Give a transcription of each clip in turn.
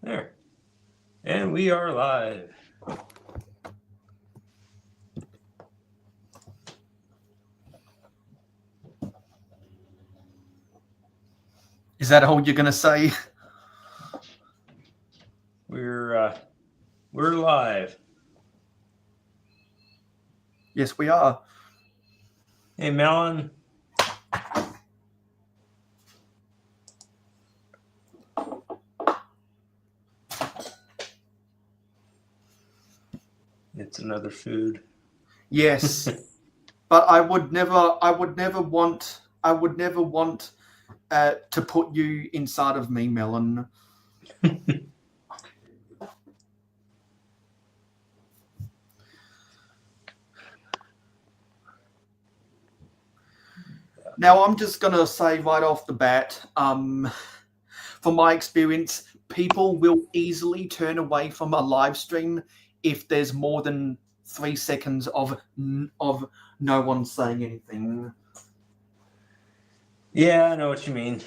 There. And we are live. Is that all you're going to say? We're live. Yes, we are. Hey, Melon. It's another food. Yes. But I would never want to put you inside of me, Melon. Now, I'm just going to say right off the bat, from my experience, people will easily turn away from a live stream if there's more than 3 seconds of no one saying anything. Yeah, I know what you mean.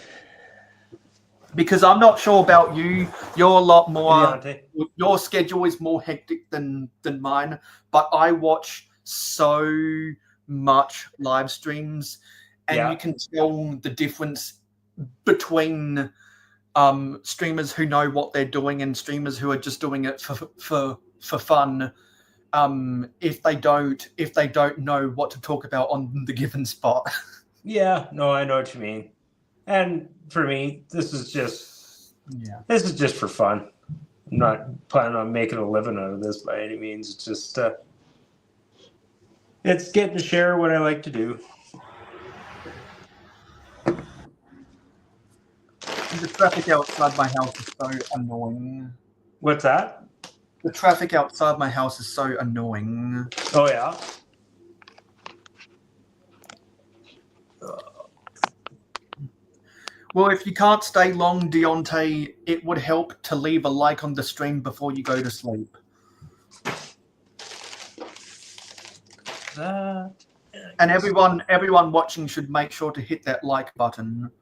Because I'm not sure about you. You're a lot more... Hey, your schedule is more hectic than mine, but I watch so much live streams, and you can tell the difference between streamers who know what they're doing and streamers who are just doing it for fun. If they don't know what to talk about on the given spot. Yeah, no, I know what you mean. And for me, this is just for fun. I'm not planning on making a living out of this by any means. It's just it's getting to share what I like to do. The traffic outside my house is so annoying. What's that? The traffic outside my house is so annoying. Oh, yeah? Well, if you can't stay long, Deontay, it would help to leave a like on the stream before you go to sleep. And everyone watching should make sure to hit that like button.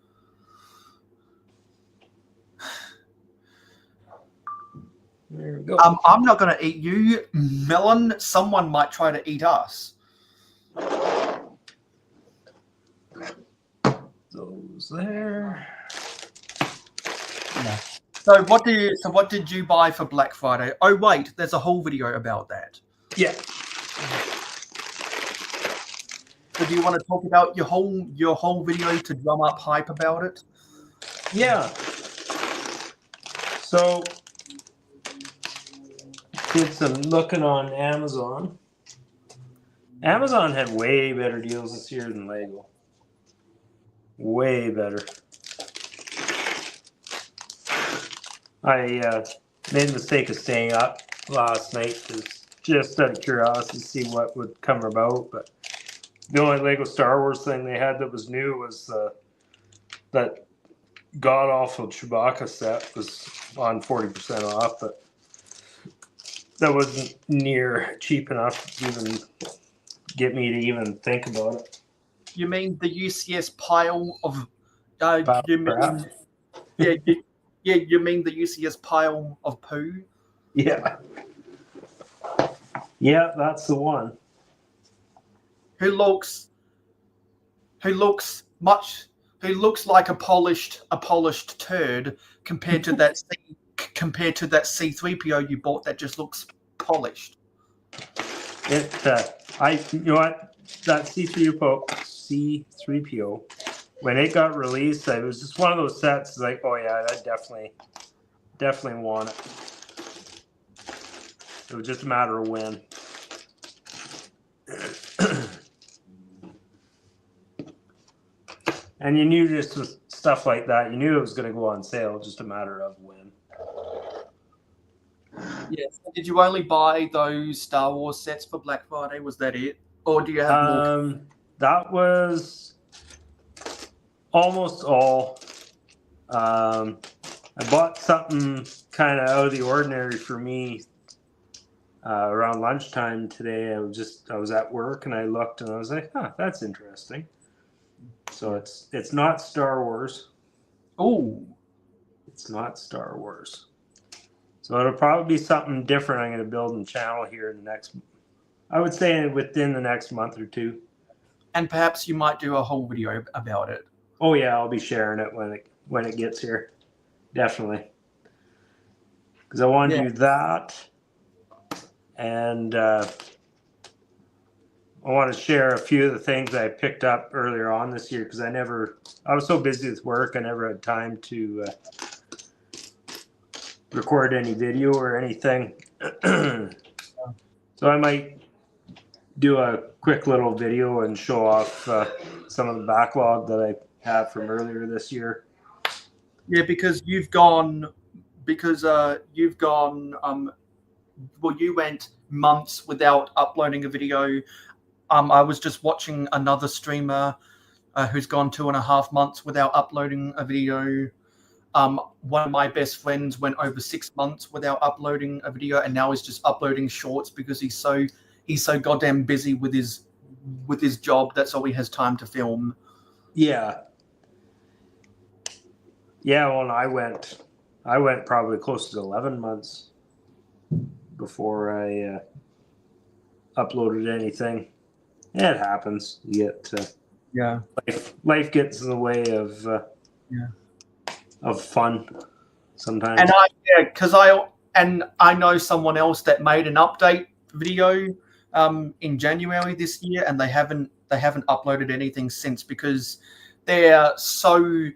There we go. I'm not going to eat you, Melon. Someone might try to eat us. Those there. Yeah. So what did you buy for Black Friday? Oh wait, there's a whole video about that. Yeah. So do you want to talk about your whole video to drum up hype about it? Yeah. So did some looking on Amazon. Amazon had way better deals this year than Lego. Way better. I made the mistake of staying up last night just out of curiosity to see what would come about. But the only Lego Star Wars thing they had that was new was that god-awful Chewbacca set was on 40% off, but that wasn't near cheap enough to even get me to even think about it. You mean the UCS pile of... you mean the UCS pile of poo? Yeah. Yeah, that's the one. Who looks like a polished turd compared to that C3PO you bought that just looks polished. You know what? That C3PO, when it got released, it was just one of those sets like, oh yeah, I definitely want it. It was just a matter of when. And you knew just with stuff like that, you knew it was going to go on sale, just a matter of when. Yes. Did you only buy those Star Wars sets for Black Friday? Was that it? Or do you have more? That was almost all. I bought something kind of out of the ordinary for me around lunchtime today. I was at work and I looked and I was like, huh, that's interesting. So it's not Star Wars. Oh. It's not Star Wars. So it'll probably be something different. I'm going to build a channel here in the next, I would say within the next month or two. And perhaps you might do a whole video about it. Oh yeah, I'll be sharing it when it gets here, definitely. Because I want to do that, and I want to share a few of the things I picked up earlier on this year. Because I was so busy with work, I never had time to record any video or anything. So I might do a quick little video and show off some of the backlog that I have from earlier this year. Yeah, because you went months without uploading a video. I was just watching another streamer who's gone 2.5 months without uploading a video. One of my best friends went over 6 months without uploading a video, and now he's just uploading shorts because he's so goddamn busy with his job. That's all he has time to film. Yeah. Yeah, well, I went probably close to 11 months before I uploaded anything. Yeah, it happens. You get life gets in the way of fun sometimes. And I know someone else that made an update video in January this year, and they haven't uploaded anything since because they're so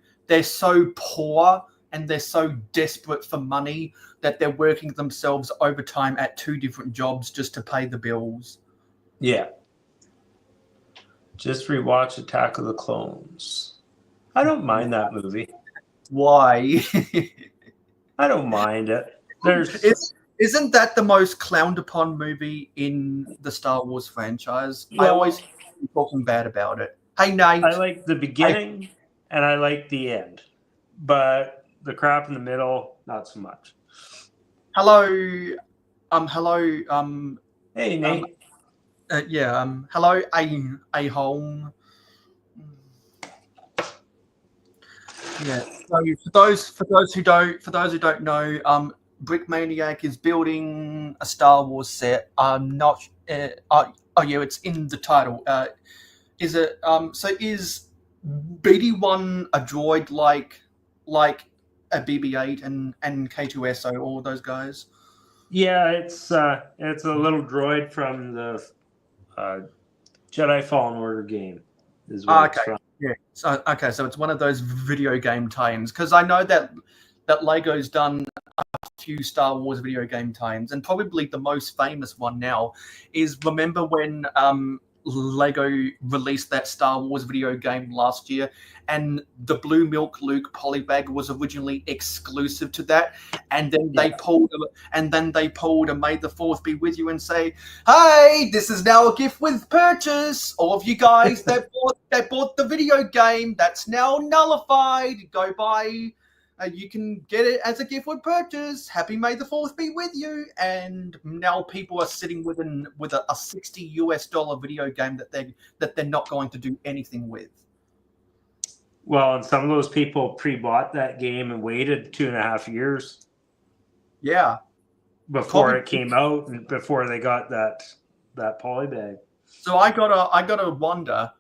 poor and they're so desperate for money that they're working themselves overtime at 2 different jobs just to pay the bills. Yeah. Just rewatch Attack of the Clones. I don't mind that movie. Why? I don't mind it. Isn't that the most clowned upon movie in the Star Wars franchise? Well, I always hear people talking bad about it. Hey, Nate. I like the beginning and I like the end, but the crap in the middle, not so much. Hello. Hey, Nate. Hello, a home. Yeah. So for those who don't know, Brickmaniac is building a Star Wars set. It's in the title. Is it? So is BD-1 a droid like a BB-8 and K2SO, all those guys? Yeah, it's a little droid from the Jedi Fallen Order game. Is what it's from. Yeah. So it's one of those video game tie-ins, because I know that Lego's done a few Star Wars video game tie-ins, and probably the most famous one now is, remember when Lego released that Star Wars video game last year, and the Blue Milk Luke polybag was originally exclusive to that, and then they pulled a May the 4th be with you and say, hey, this is now a gift with purchase. All of you guys that bought the video game, that's now nullified. Go buy. You can get it as a gift with purchase. Happy May the 4th be with you. And now people are sitting with a $60 video game that they're not going to do anything with. Well, and some of those people pre-bought that game and waited 2.5 years. Yeah. Before it came out and before they got that polybag. So I gotta wonder.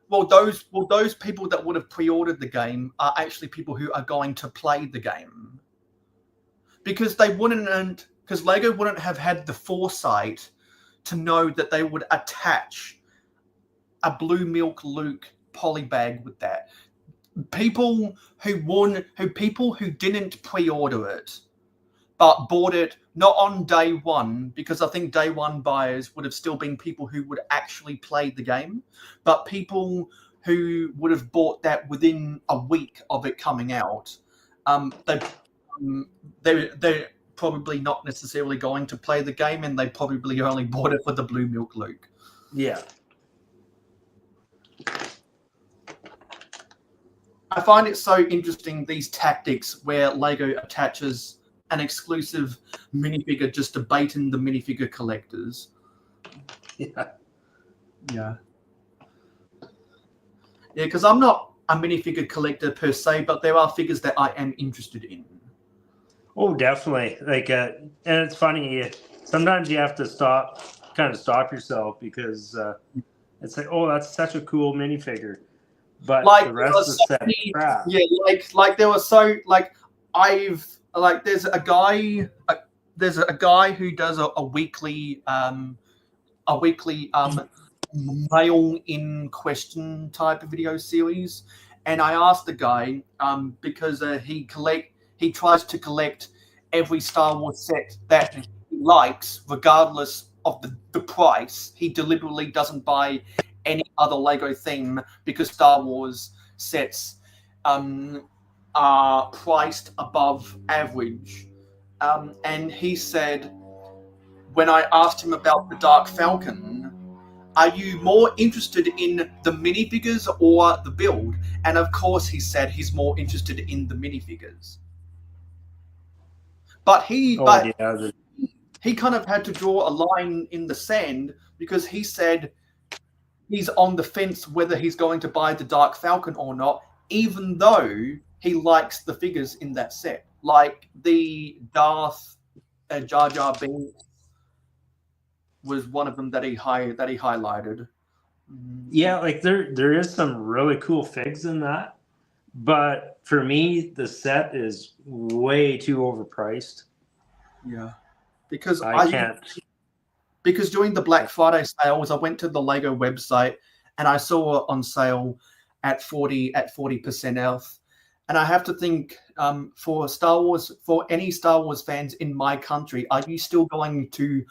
Well, those people that would have pre-ordered the game are actually people who are going to play the game, because Lego wouldn't have had the foresight to know that they would attach a Blue Milk Luke polybag with that. People who didn't pre-order it but bought it not on day one, because I think day one buyers would have still been people who would actually play the game, but people who would have bought that within a week of it coming out, they're probably not necessarily going to play the game, and they probably only bought it for the Blue Milk Luke. Yeah. I find it so interesting, these tactics where Lego attaches an exclusive minifigure just to bait in the minifigure collectors. Yeah. Yeah. Yeah, because I'm not a minifigure collector per se, but there are figures that I am interested in. Oh, definitely. Like, and it's funny. Sometimes you have to kind of stop yourself because it's like, oh, that's such a cool minifigure, but Like the there rest are of the so set many, crap. yeah, like there were so like I've like there's a guy who does a weekly mail in question type of video series, and I asked the guy because he tries to collect every Star Wars set that he likes regardless of the price. He deliberately doesn't buy any other Lego theme because Star Wars sets are priced above average. And he said, when I asked him about the Dark Falcon, are you more interested in the minifigures or the build? And of course, he said he's more interested in the minifigures. But he kind of had to draw a line in the sand because he said he's on the fence whether he's going to buy the Dark Falcon or not, even though he likes the figures in that set, like the Darth Jar Jar Binks was one of them that he highlighted. Yeah, like there is some really cool figs in that, but for me, the set is way too overpriced. Yeah, because I can't. Because during the Black Friday sales, I went to the Lego website and I saw it on sale at 40% off. And I have to think, for any Star Wars fans in my country, are you still going to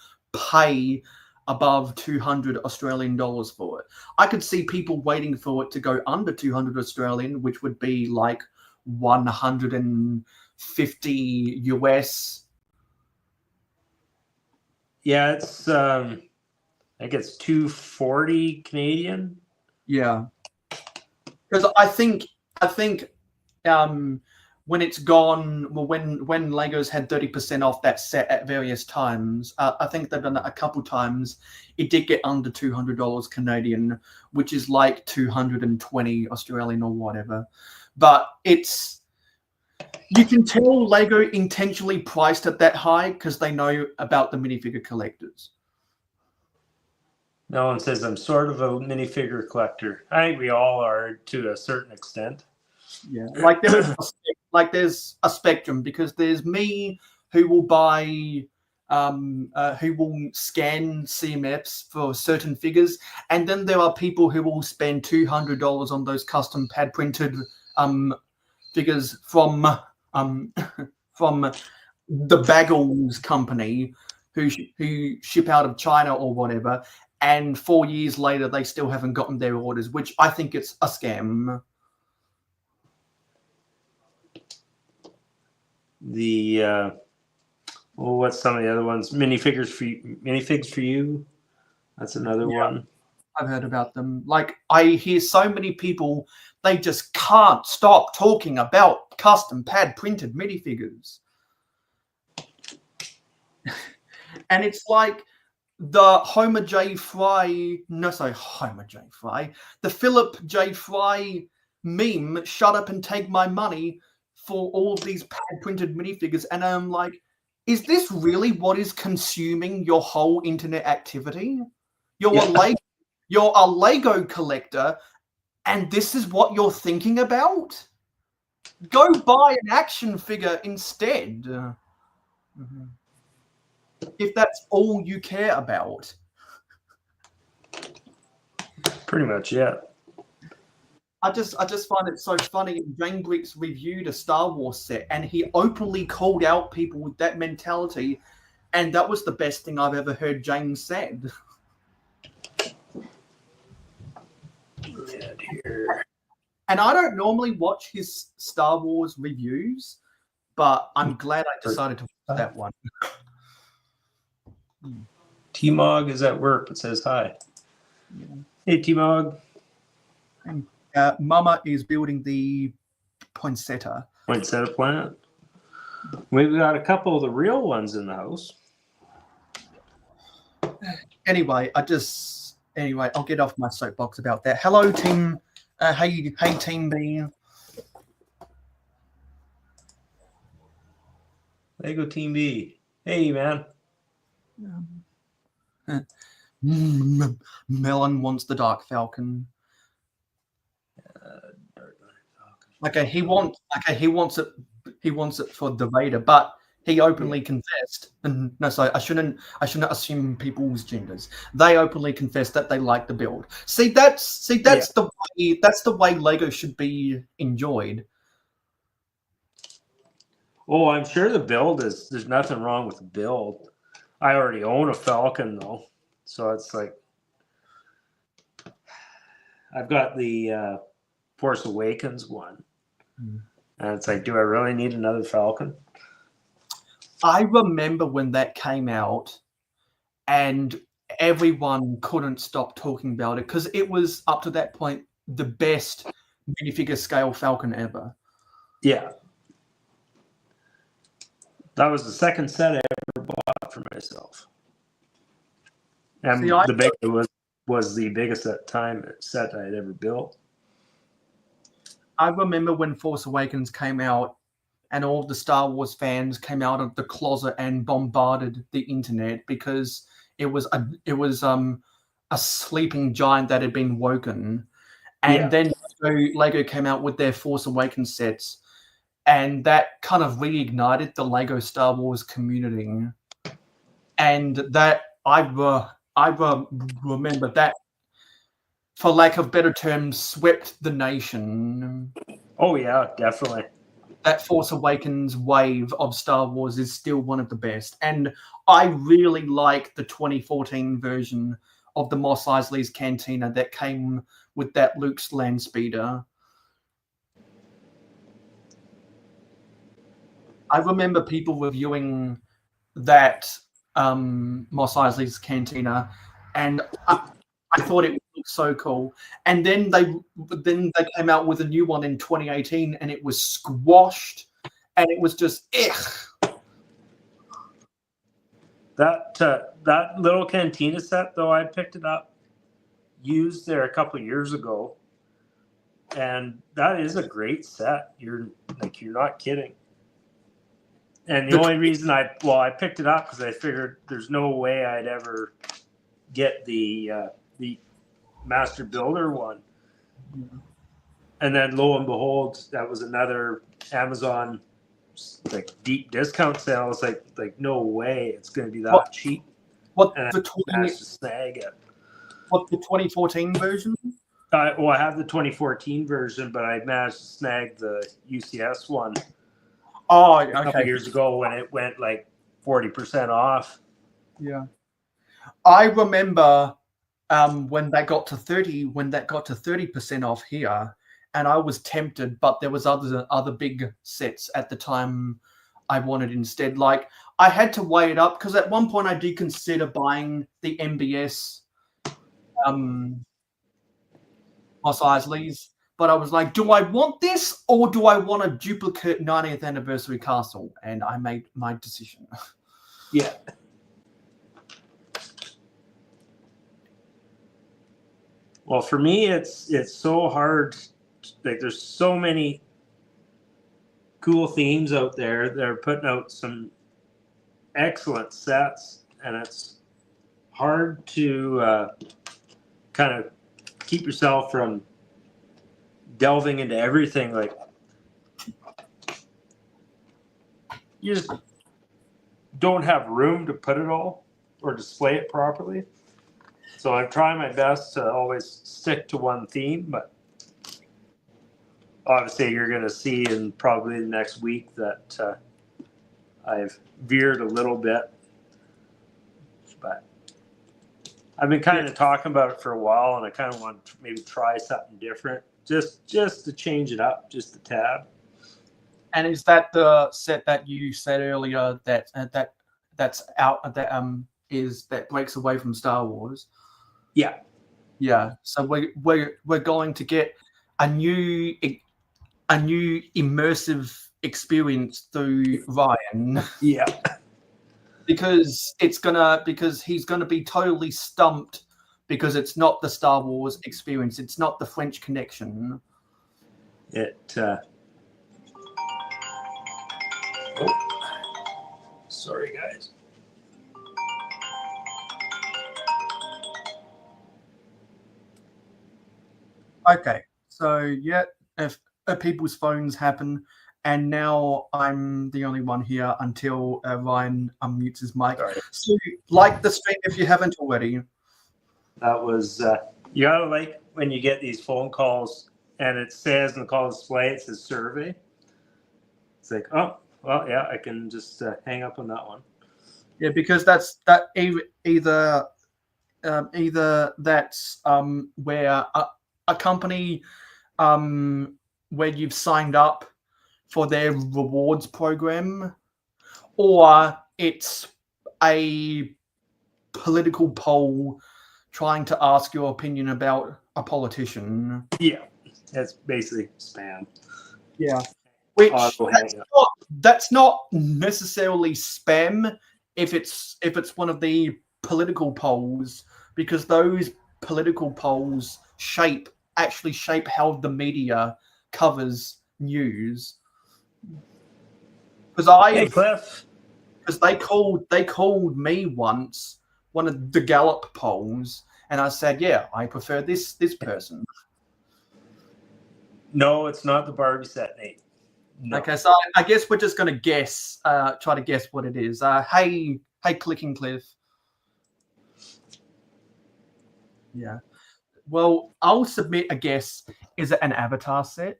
pay above 200 Australian dollars for it? I could see people waiting for it to go under 200 Australian, which would be like 150 US. Yeah, it's I think it's 240 Canadian. Yeah, because I think when it's gone, well, when Legos had 30% off that set at various times, I think they've done that a couple times. It did get under $200 Canadian, which is like 220 Australian or whatever. But you can tell Lego intentionally priced it that high because they know about the minifigure collectors. No one says I'm sort of a minifigure collector. I think we all are to a certain extent. Yeah, like there's a spectrum because there's me who will buy who will scan CMFs for certain figures, and then there are people who will spend $200 on those custom pad printed figures from from the Baggles company who ship out of China or whatever, and 4 years later they still haven't gotten their orders, which I think it's a scam. What's some of the other ones? Minifigs for you. That's another one. I've heard about them. Like, I hear so many people, they just can't stop talking about custom pad printed minifigures. And it's like the the Philip J. Fry meme, shut up and take my money, for all of these pad printed minifigures. And I'm like, is this really what is consuming your whole internet activity? You're a Lego collector, and this is what you're thinking about? Go buy an action figure instead. If that's all you care about. Pretty much, yeah. I just find it so funny. Jane Bricks reviewed a Star Wars set, and he openly called out people with that mentality, and that was the best thing I've ever heard James said. And I don't normally watch his Star Wars reviews, but I'm glad I decided to watch that one. T-Mog is at work. It says hi. Yeah. Hey, T-Mog. Mama is building the poinsettia plant. We've got a couple of the real ones in the house. Anyway, I'll get off my soapbox about that. Hello, team. Hey, Team B. Lego Team B. Hey, man. Melon wants the Dark Falcon. Okay, he wants it. He wants it for the Vader, but he openly confessed. And no, sorry, I shouldn't assume people's genders. They openly confessed that they like the build. That's the way Lego should be enjoyed. Oh, I'm sure the build is. There's nothing wrong with the build. I already own a Falcon though, so it's like I've got the Force Awakens one, and it's like, do I really need another Falcon? I remember when that came out, and everyone couldn't stop talking about it because it was up to that point the best minifigure scale Falcon ever. Yeah, that was the second set I ever bought for myself, and the big was the biggest at the time set I had ever built. I remember when Force Awakens came out, and all the Star Wars fans came out of the closet and bombarded the internet because it was a sleeping giant that had been woken. And then Lego came out with their Force Awakens sets, and that kind of reignited the Lego Star Wars community. And that I remember that, for lack of better terms, swept the nation. Oh yeah, definitely. That Force Awakens wave of Star Wars is still one of the best. And I really like the 2014 version of the Mos Eisley's Cantina that came with that Luke's land speeder. I remember people reviewing that Mos Eisley's Cantina, and I thought it looked so cool. And then they came out with a new one in 2018, and it was squashed, and it was just That little Cantina set though, I picked it up used there a couple of years ago, and that is a great set. You're not kidding. And the only reason I picked it up because I figured there's no way I'd ever get the Master Builder one. And then lo and behold, that was another Amazon like deep discount sale. It's like no way it's going to be that cheap. And I managed to snag it. What, the 2014 version? I have the 2014 version, but I managed to snag the UCS one. Oh, okay. A couple years ago when it went like 40% off. Yeah, I remember when that got to 30% off here, and I was tempted, but there was other big sets at the time I wanted instead. Like, I had to weigh it up because at one point I did consider buying the MBS Mos Eisley's, but I was like, do I want this or do I want a duplicate 90th anniversary castle? And I made my decision. Yeah. Well, for me, it's so hard. Like, there's so many cool themes out there. They're putting out some excellent sets, and it's hard to kind of keep yourself from delving into everything. Like, you just don't have room to put it all or display it properly. So I'm trying my best to always stick to one theme, but obviously you're going to see in probably the next week that I've veered a little bit. But I've been kind of talking about it for a while, and I kind of want to maybe try something different, just to change it up, just a tad. And is that the set that you said earlier that's out that breaks away from Star Wars? Yeah. Yeah. So we're going to get a new immersive experience through Ryan. Yeah. because he's gonna be totally stumped because it's not the Star Wars experience. It's not the French Connection. Sorry, guys. Okay, so yeah, if people's phones happen, and now I'm the only one here until Ryan unmutes his mic. Sorry. So like the stream if you haven't already. That was, you gotta like when you get these phone calls and it says in the call display, it says survey. It's like, oh, well, yeah, I can just hang up on that one. Yeah, because that's either that's where a company where you've signed up for their rewards program, or it's a political poll trying to ask your opinion about a politician. Yeah, that's basically spam. Yeah, which Auto that's hang up. that's not necessarily spam if it's one of the political polls, because those political polls actually shape how the media covers news. Hey, Cliff. Because they called me once, one of the Gallup polls, and I said, yeah, I prefer this person. No, it's not the Barbie set, Nate. No. Okay, so I guess we're just gonna guess, try to guess what it is. Hey, Clicking Cliff. Yeah. Well, I'll submit a guess. Is it an Avatar set?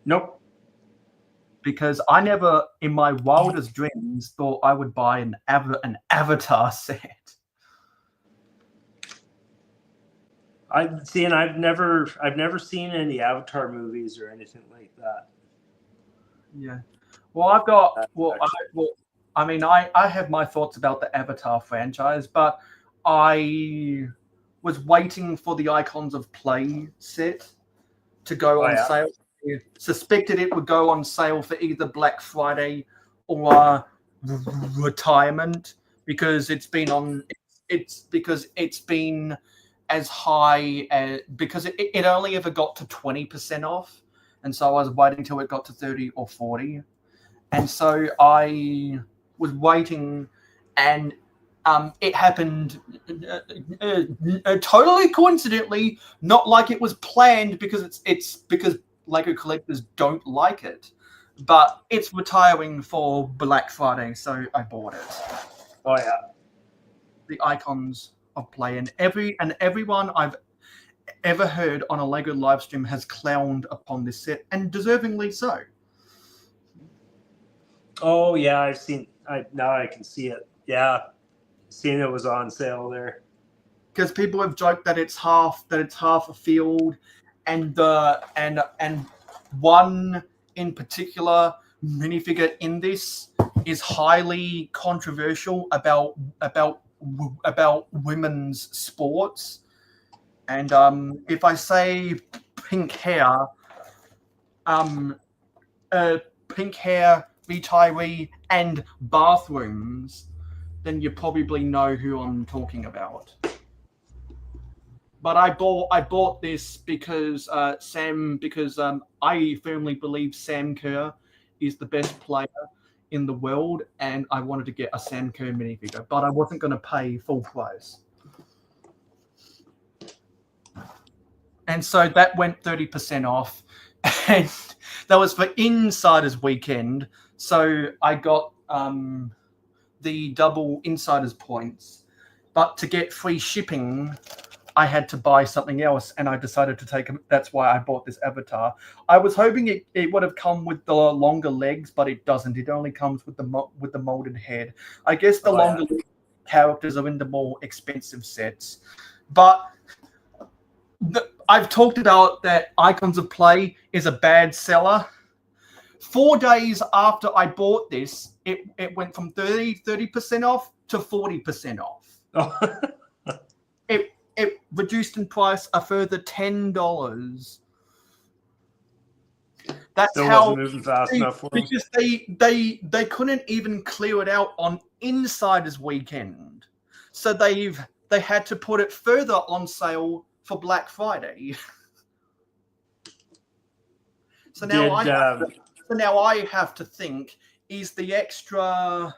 Nope. Because I never, in my wildest dreams, thought I would buy an Avatar set. I've never seen any Avatar movies or anything like that. Yeah. Well, I've got I have my thoughts about the Avatar franchise, but I was waiting for the Icons of Play set to go on sale. I suspected it would go on sale for either Black Friday or retirement, because it's been as high as, because it only ever got to 20% off, and so I was waiting till it got to 30 or 40, and so I was waiting, and it happened totally coincidentally, not like it was planned, because it's because Lego collectors don't like it, but it's retiring for Black Friday, so I bought it. Oh yeah. The Icons of Play, and everyone I've ever heard on a Lego live stream has clowned upon this set, and deservingly so. Oh yeah, now I can see it. Yeah, seeing it was on sale there. Because people have joked that it's half a field, and one in particular minifigure in this is highly controversial about women's sports, and if I say pink hair, retiree, and bathrooms, then you probably know who I'm talking about. But I bought this because I firmly believe Sam Kerr is the best player in the world, and I wanted to get a Sam Kerr minifigure, but I wasn't going to pay full price. And so that went 30% off, and that was for Insiders Weekend. So I got the double Insiders points, but to get free shipping, I had to buy something else, and I decided to take them. That's why I bought this Avatar. I was hoping it would have come with the longer legs, but it doesn't. It only comes with the molded head. I guess the longer characters are in the more expensive sets. But I've talked about that Icons of Play is a bad seller. 4 days after I bought this, it went from 30% off to 40% off. Oh. It reduced in price a further $10. That's Still how wasn't moving fast enough for them. because they couldn't even clear it out on Insiders Weekend, so they had to put it further on sale for Black Friday. So now I have to think is the extra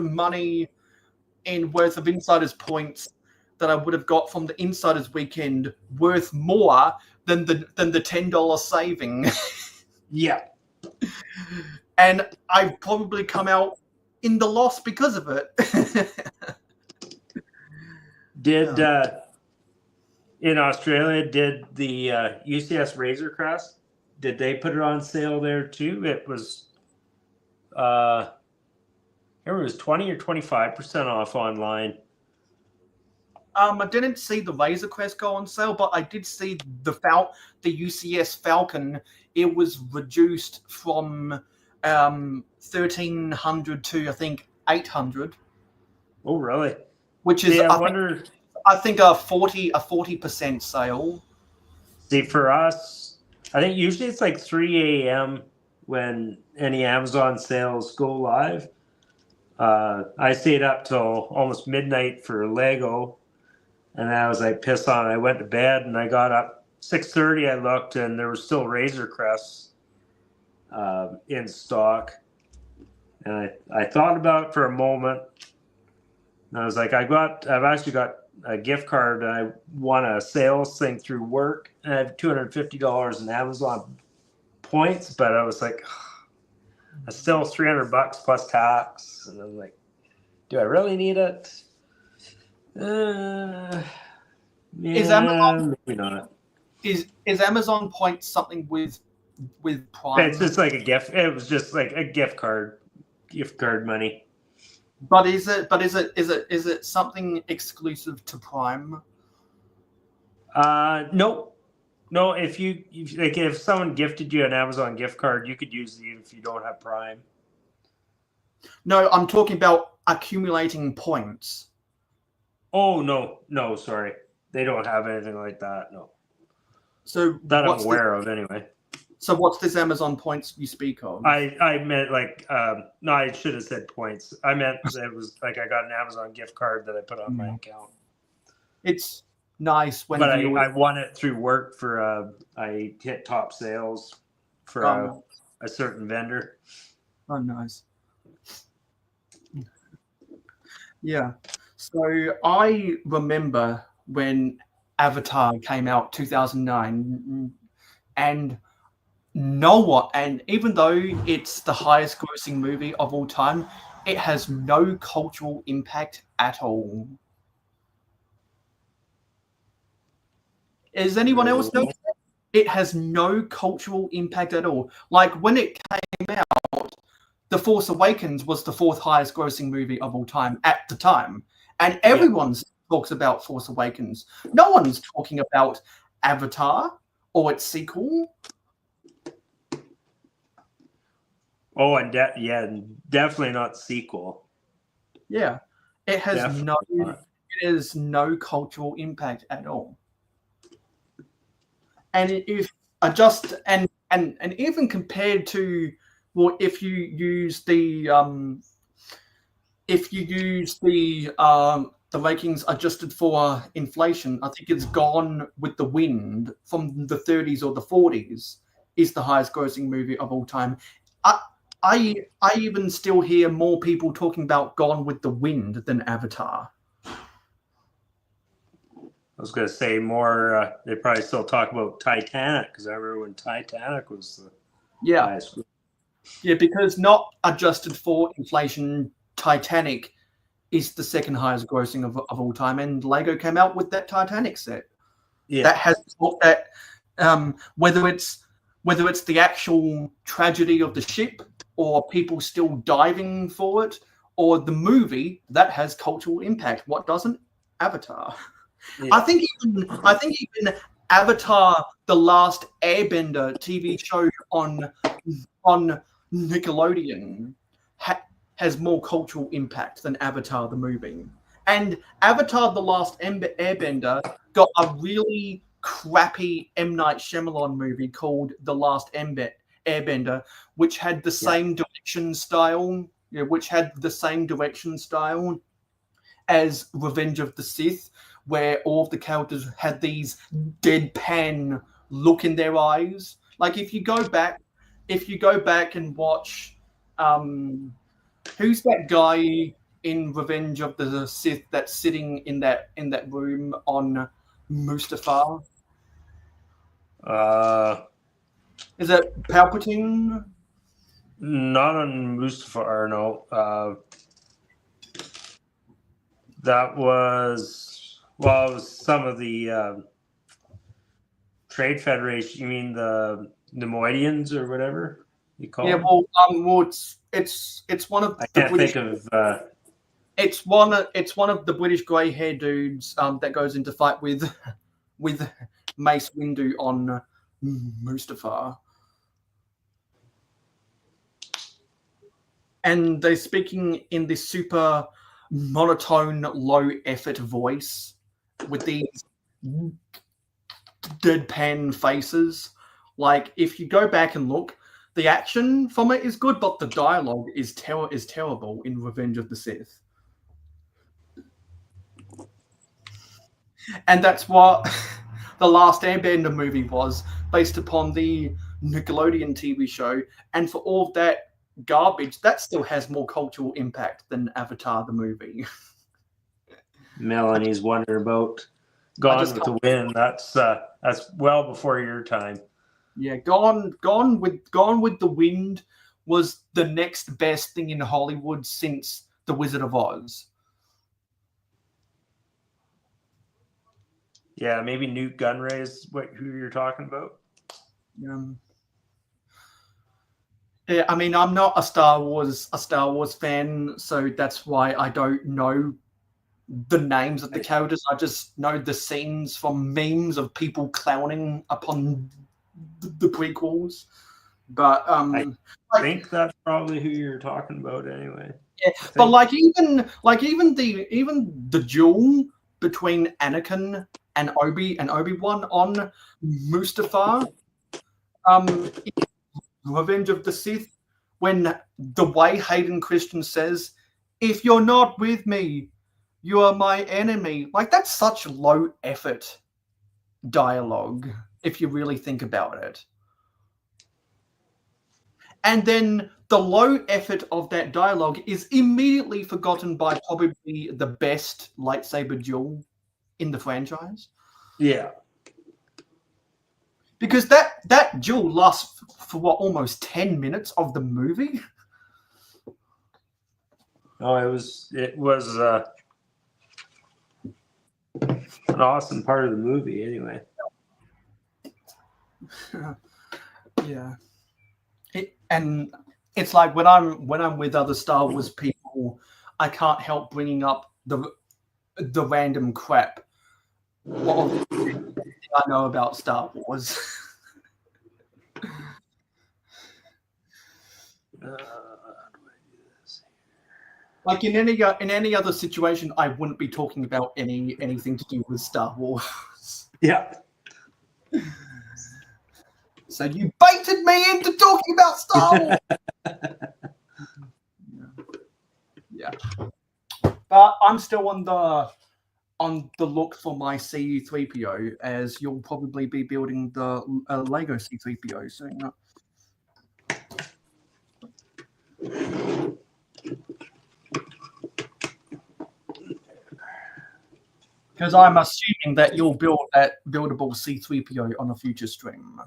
money in worth of insiders points that I would have got from the insiders weekend worth more than the $10 saving? Yeah. And I've probably come out in the loss because of it. Did in Australia, did the UCS Razor Crest, did they put it on sale there too? It was it was 20 or 25% off online. I didn't see the Razor Crest go on sale, but I did see the UCS Falcon. It was reduced from 1,300 to I think 800. Oh, really? Which is I wonder. I think a 40% sale. See, for us, I think usually it's like 3 a.m. when any Amazon sales go live. I stayed up till almost midnight for Lego, and I was like pissed on it. I went to bed and I got up 6:30. I looked and there was still Razor Crests in stock, and I thought about it for a moment. And I was like, I've actually got a gift card. I won a sales thing through work, and I have $250 in Amazon points. But I was like, that's still $300 plus tax, and I'm like, do I really need it? Yeah, Is Amazon maybe not. Is Amazon points something with Prime? It's just like a gift. It was just like a gift card money. But is it something exclusive to Prime? No. If someone gifted you an Amazon gift card, you could use it if you don't have Prime. No, I'm talking about accumulating points. Oh no, sorry, they don't have anything like that. No. So that I'm aware of, anyway. So what's this Amazon points you speak of? I meant like no, I should have said points. I meant it was like I got an Amazon gift card that I put on my account. It's nice when I won it through work for I hit top sales for a certain vendor. Oh, nice. Yeah. So I remember when Avatar came out 2009, and even though it's the highest grossing movie of all time, it has no cultural impact at all. Is anyone else know? It has no cultural impact at all. Like when it came out, The Force Awakens was the fourth highest grossing movie of all time at the time. And everyone talks about Force Awakens. No one's talking about Avatar or its sequel. Oh, and definitely not sequel. Yeah, it has no cultural impact at all. And if and even compared to, well, if you use the rankings adjusted for inflation, I think it's Gone with the Wind from the 30s or the 40s is the highest grossing movie of all time. I even still hear more people talking about Gone with the Wind than Avatar. I was going to say more. They probably still talk about Titanic, because I remember when Titanic was the highest. Yeah, because not adjusted for inflation, Titanic is the second highest grossing of all time, and Lego came out with that Titanic set. Yeah, that has that whether it's the actual tragedy of the ship, or people still diving for it, or the movie that has cultural impact. What doesn't? Avatar. Yeah. I think even Avatar: The Last Airbender TV show on Nickelodeon has more cultural impact than Avatar the movie. And Avatar: The Last Airbender got a really crappy M. Night Shyamalan movie called The Last Airbender, which had the same direction style, as Revenge of the Sith, where all of the characters had these deadpan look in their eyes. Like if you go back and watch, who's that guy in Revenge of the Sith that's sitting in that room on Mustafar? Is it Palpatine? Not on Mustafar, no. That was, well, it was some of the Trade Federation. You mean the Nemoidians or whatever you call them? Well, it's one of I the can't British. think of. It's one of the British grey hair dudes that goes into fight with Mace Windu on Mustafar. And they're speaking in this super monotone, low effort voice with these deadpan faces. Like if you go back and look, the action from it is good, but the dialogue is terrible in Revenge of the Sith. And that's what the Last Airbender movie was, based upon the Nickelodeon TV show. And for all of that garbage, that still has more cultural impact than Avatar the movie. Melanie's wondering about Gone with the Wind. That's well before your time. Yeah, Gone with the Wind was the next best thing in Hollywood since The Wizard of Oz. Yeah, maybe Newt Gunray is who you're talking about. Yeah, I mean, I'm not a Star Wars fan, so that's why I don't know the names of the characters. I just know the scenes from memes of people clowning upon the prequels. But I think that's probably who you're talking about anyway. Yeah, but even the duel between Anakin and Obi-Wan on Mustafar, Revenge of the Sith, when the way Hayden Christensen says, "If you're not with me, you are my enemy." Like, that's such low effort dialogue if you really think about it. And then the low effort of that dialogue is immediately forgotten by probably the best lightsaber duel in the franchise. Yeah. Because that duel lasts for almost 10 minutes of the movie. Oh, it was an awesome part of the movie anyway. Yeah. And it's like when I'm with other Star Wars people, I can't help bringing up the random crap of I know about Star Wars. Like in any other situation, I wouldn't be talking about anything to do with Star Wars. Yeah. So you baited me into talking about Star Wars. Yeah. But I'm still on the look for my C3PO, as you'll probably be building the Lego C3PO soon. Because I'm assuming that you'll build that buildable C3PO on a future stream.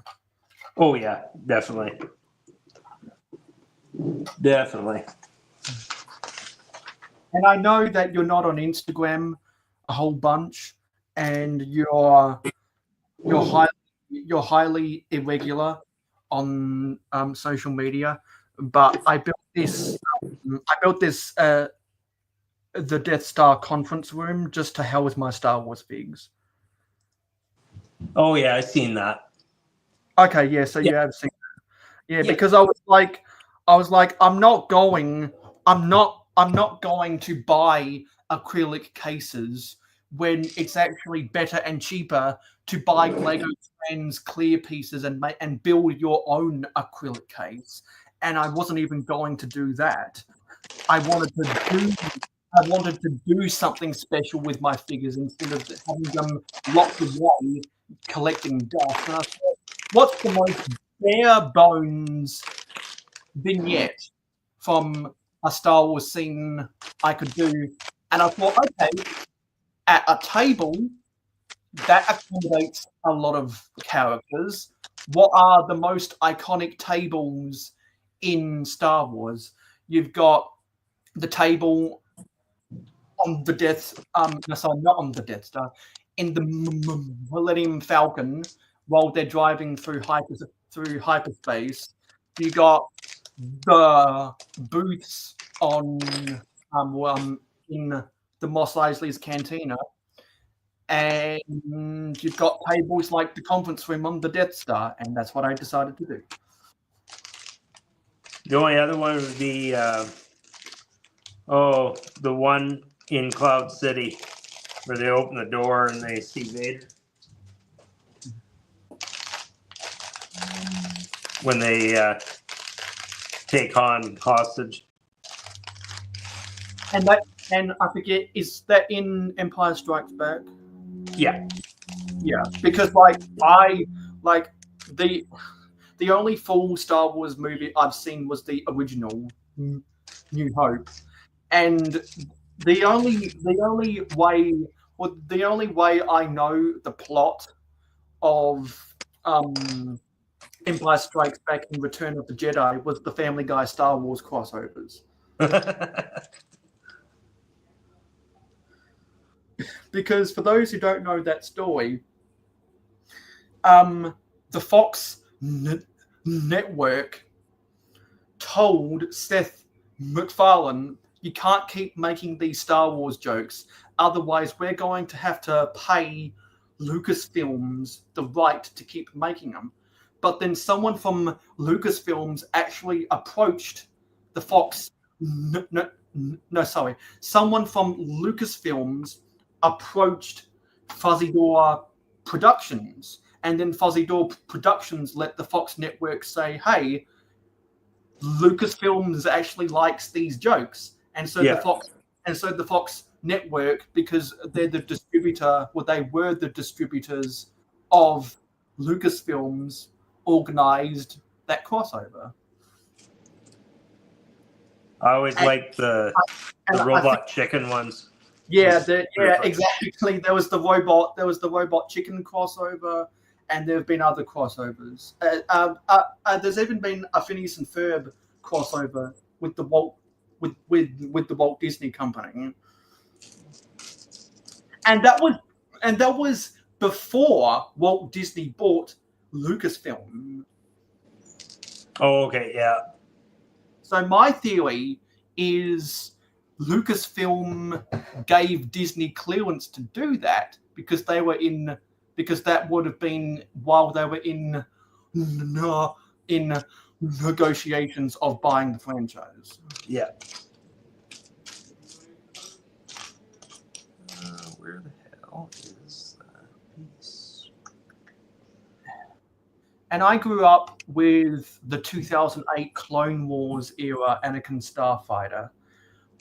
Oh yeah, definitely. Definitely. And I know that you're not on Instagram a whole bunch, and you're highly irregular on social media. But I built this the Death Star conference room just to hell with my Star Wars figs. Oh yeah, I've seen that. Okay, yeah, so you have seen that. Yeah, because I was like, I'm not going to buy acrylic cases when it's actually better and cheaper to buy Lego Friends clear pieces and build your own acrylic case. And I wasn't even going to do that. I wanted to do something special with my figures instead of having them locked away collecting dust. And I thought, what's the most bare bones vignette from a Star Wars scene I could do, and I thought, okay, at a table that accommodates a lot of characters. What are the most iconic tables in Star Wars? You've got the table on the Death, no, sorry, not on the Death Star, in the Millennium Falcon while they're driving through hyperspace. You got the booths on in the Mos Eisley's Cantina, and you've got tables like the conference room on the Death Star, and that's what I decided to do. The only other one would be, the one in Cloud City where they open the door and they see Vader. When they take Han hostage. And I forget, is that in Empire Strikes Back? Yeah. Yeah, because the only full Star Wars movie I've seen was the original New Hope, and the only way I know the plot of Empire Strikes Back and Return of the Jedi was the Family Guy Star Wars crossovers. Because for those who don't know that story, the Fox network told Seth MacFarlane, you can't keep making these Star Wars jokes, otherwise we're going to have to pay Lucasfilms the right to keep making them. But then someone from Lucasfilms actually approached the Fox. Someone from Lucasfilms approached Fuzzy Door Productions, and then Fuzzy Door Productions let the Fox network say, hey, Lucasfilms actually likes these jokes. And so the Fox network, because they're the distributor, well, they were the distributors of Lucasfilms, organized that crossover. I always liked the robot chicken ones. Yeah, exactly. There was the robot chicken crossover, and there have been other crossovers. There's even been a Phineas and Ferb crossover with the Walt Disney Company, and that was before Walt Disney bought Lucasfilm. Oh, okay, yeah. So my theory is Lucasfilm gave Disney clearance to do that because that would have been while they were in negotiations of buying the franchise. Yeah. Where the hell is that piece? And I grew up with the 2008 Clone Wars era Anakin Starfighter,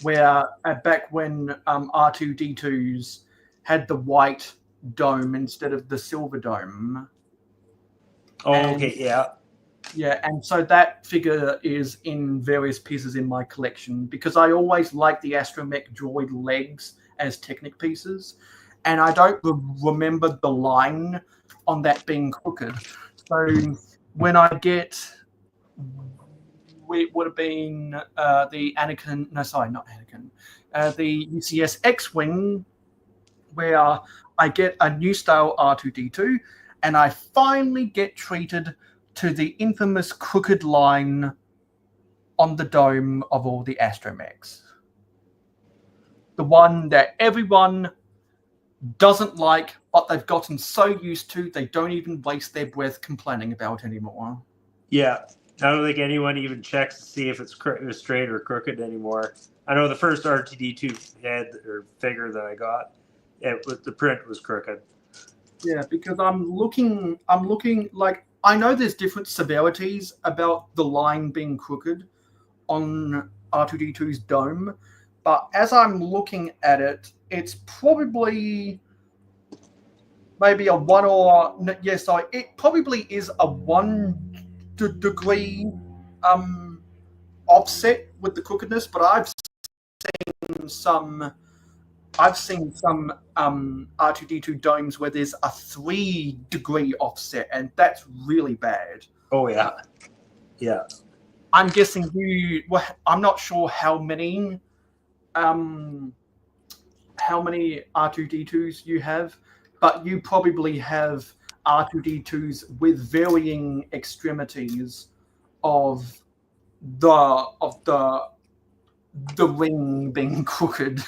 where back when R2-D2s had the white dome instead of the silver dome. Oh, okay, yeah. Yeah, and so that figure is in various pieces in my collection because I always liked the astromech droid legs as Technic pieces, and I don't remember the line on that being crooked. So when I get, it would have been the Anakin, no, sorry, not Anakin, the UCS X-Wing, where I get a new style R2-D2, and I finally get treated to the infamous crooked line on the dome of all the astromechs. The one that everyone doesn't like, but they've gotten so used to, they don't even waste their breath complaining about anymore. Yeah. I don't think anyone even checks to see if it's straight or crooked anymore. I know the first R2-D2 head or figure that I got, the print was crooked. Yeah, because I'm looking like, I know there's different severities about the line being crooked on R2-D2's dome, but as I'm looking at it, it's probably maybe a 1 or, yes, it probably is a 1 degree offset with the crookedness, but I've seen some R2D2 domes where there's a 3-degree offset, and that's really bad. Oh yeah, yeah. I'm guessing you. Well, I'm not sure how many R2D2s you have, but you probably have R2D2s with varying extremities of the ring being crooked.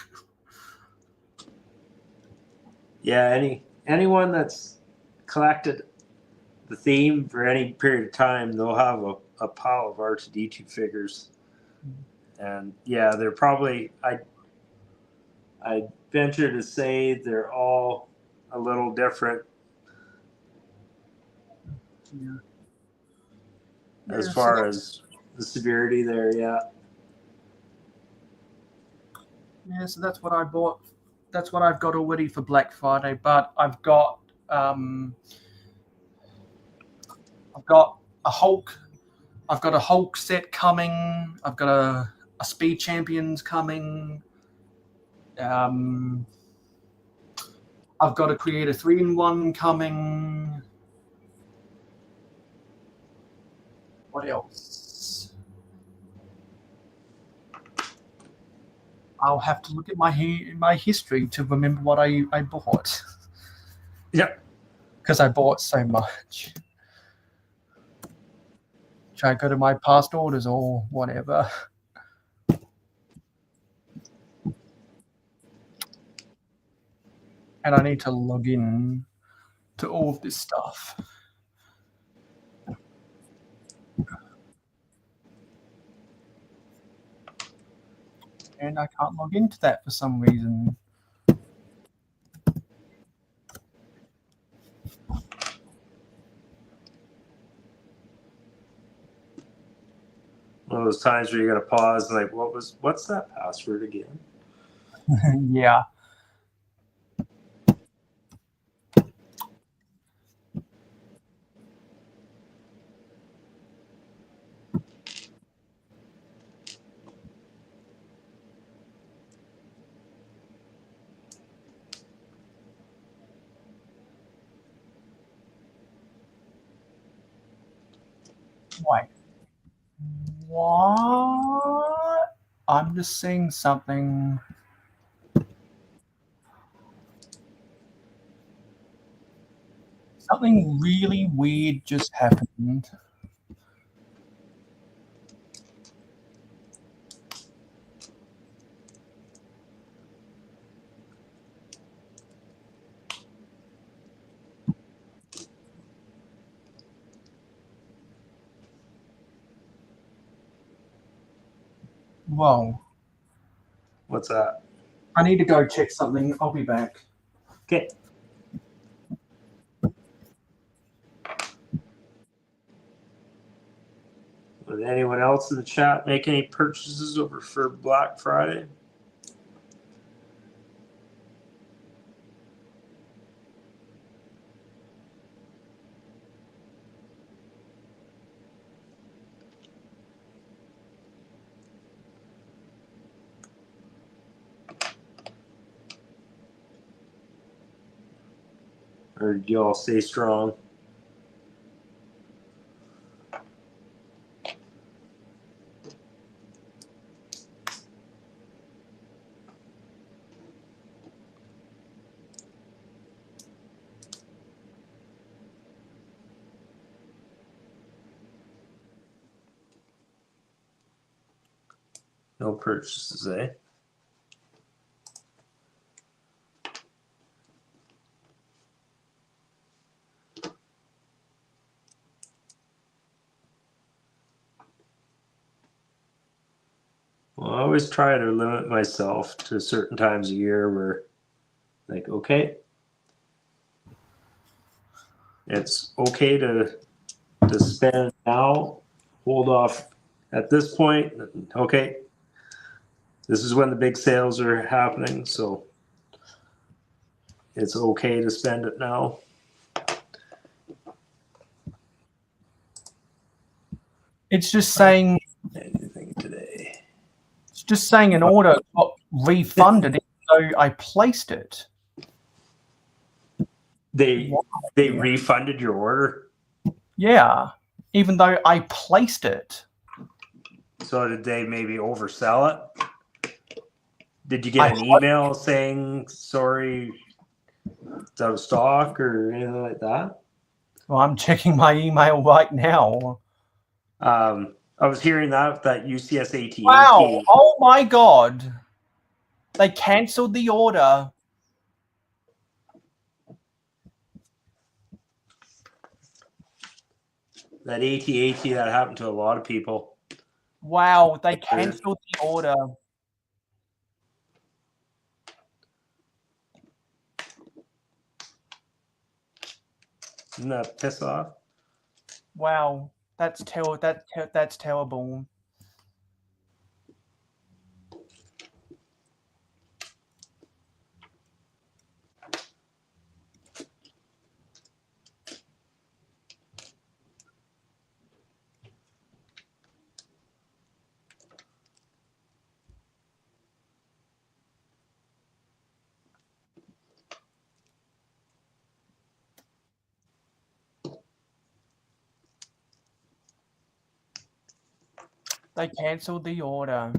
Yeah, anyone that's collected the theme for any period of time, they'll have a pile of R2D2 figures. And yeah, they're probably, I venture to say they're all a little different as far as the severity there, yeah. Yeah, so that's what I bought. That's what I've got already for Black Friday, but I've got a Hulk. I've got a Hulk set coming. I've got a Speed Champions coming. I've got to create a 3-in-1 coming. What else? I'll have to look at my history to remember what I bought. Yeah. Because I bought so much. Should I go to my past orders or whatever? And I need to log in to all of this stuff. And I can't log into that for some reason. One of those times where you're gonna pause and like, what's that password again? Yeah. Wait. What? I'm just seeing something. Something really weird just happened. Whoa. What's that? I need to go check something. I'll be back. Okay. Did anyone else in the chat make any purchases over for Black Friday? Or did you all stay strong? No purchases, eh? Well, I always try to limit myself to certain times a year where, like, okay, it's okay to spend now, hold off at this point. Okay, this is when the big sales are happening, so it's okay to spend it now. It's just saying. Anything today? It's just saying an order got refunded, even though I placed it. They refunded your order. Yeah, even though I placed it. So did they maybe oversell it? Did you get an email saying sorry, it's out of stock or anything like that? Well, I'm checking my email right now. I was hearing that UCS AT. Wow! Oh my God! They cancelled the order. That AT that happened to a lot of people. Wow! They cancelled the order. Isn't that piss off? Wow, that's terrible. They cancelled the order.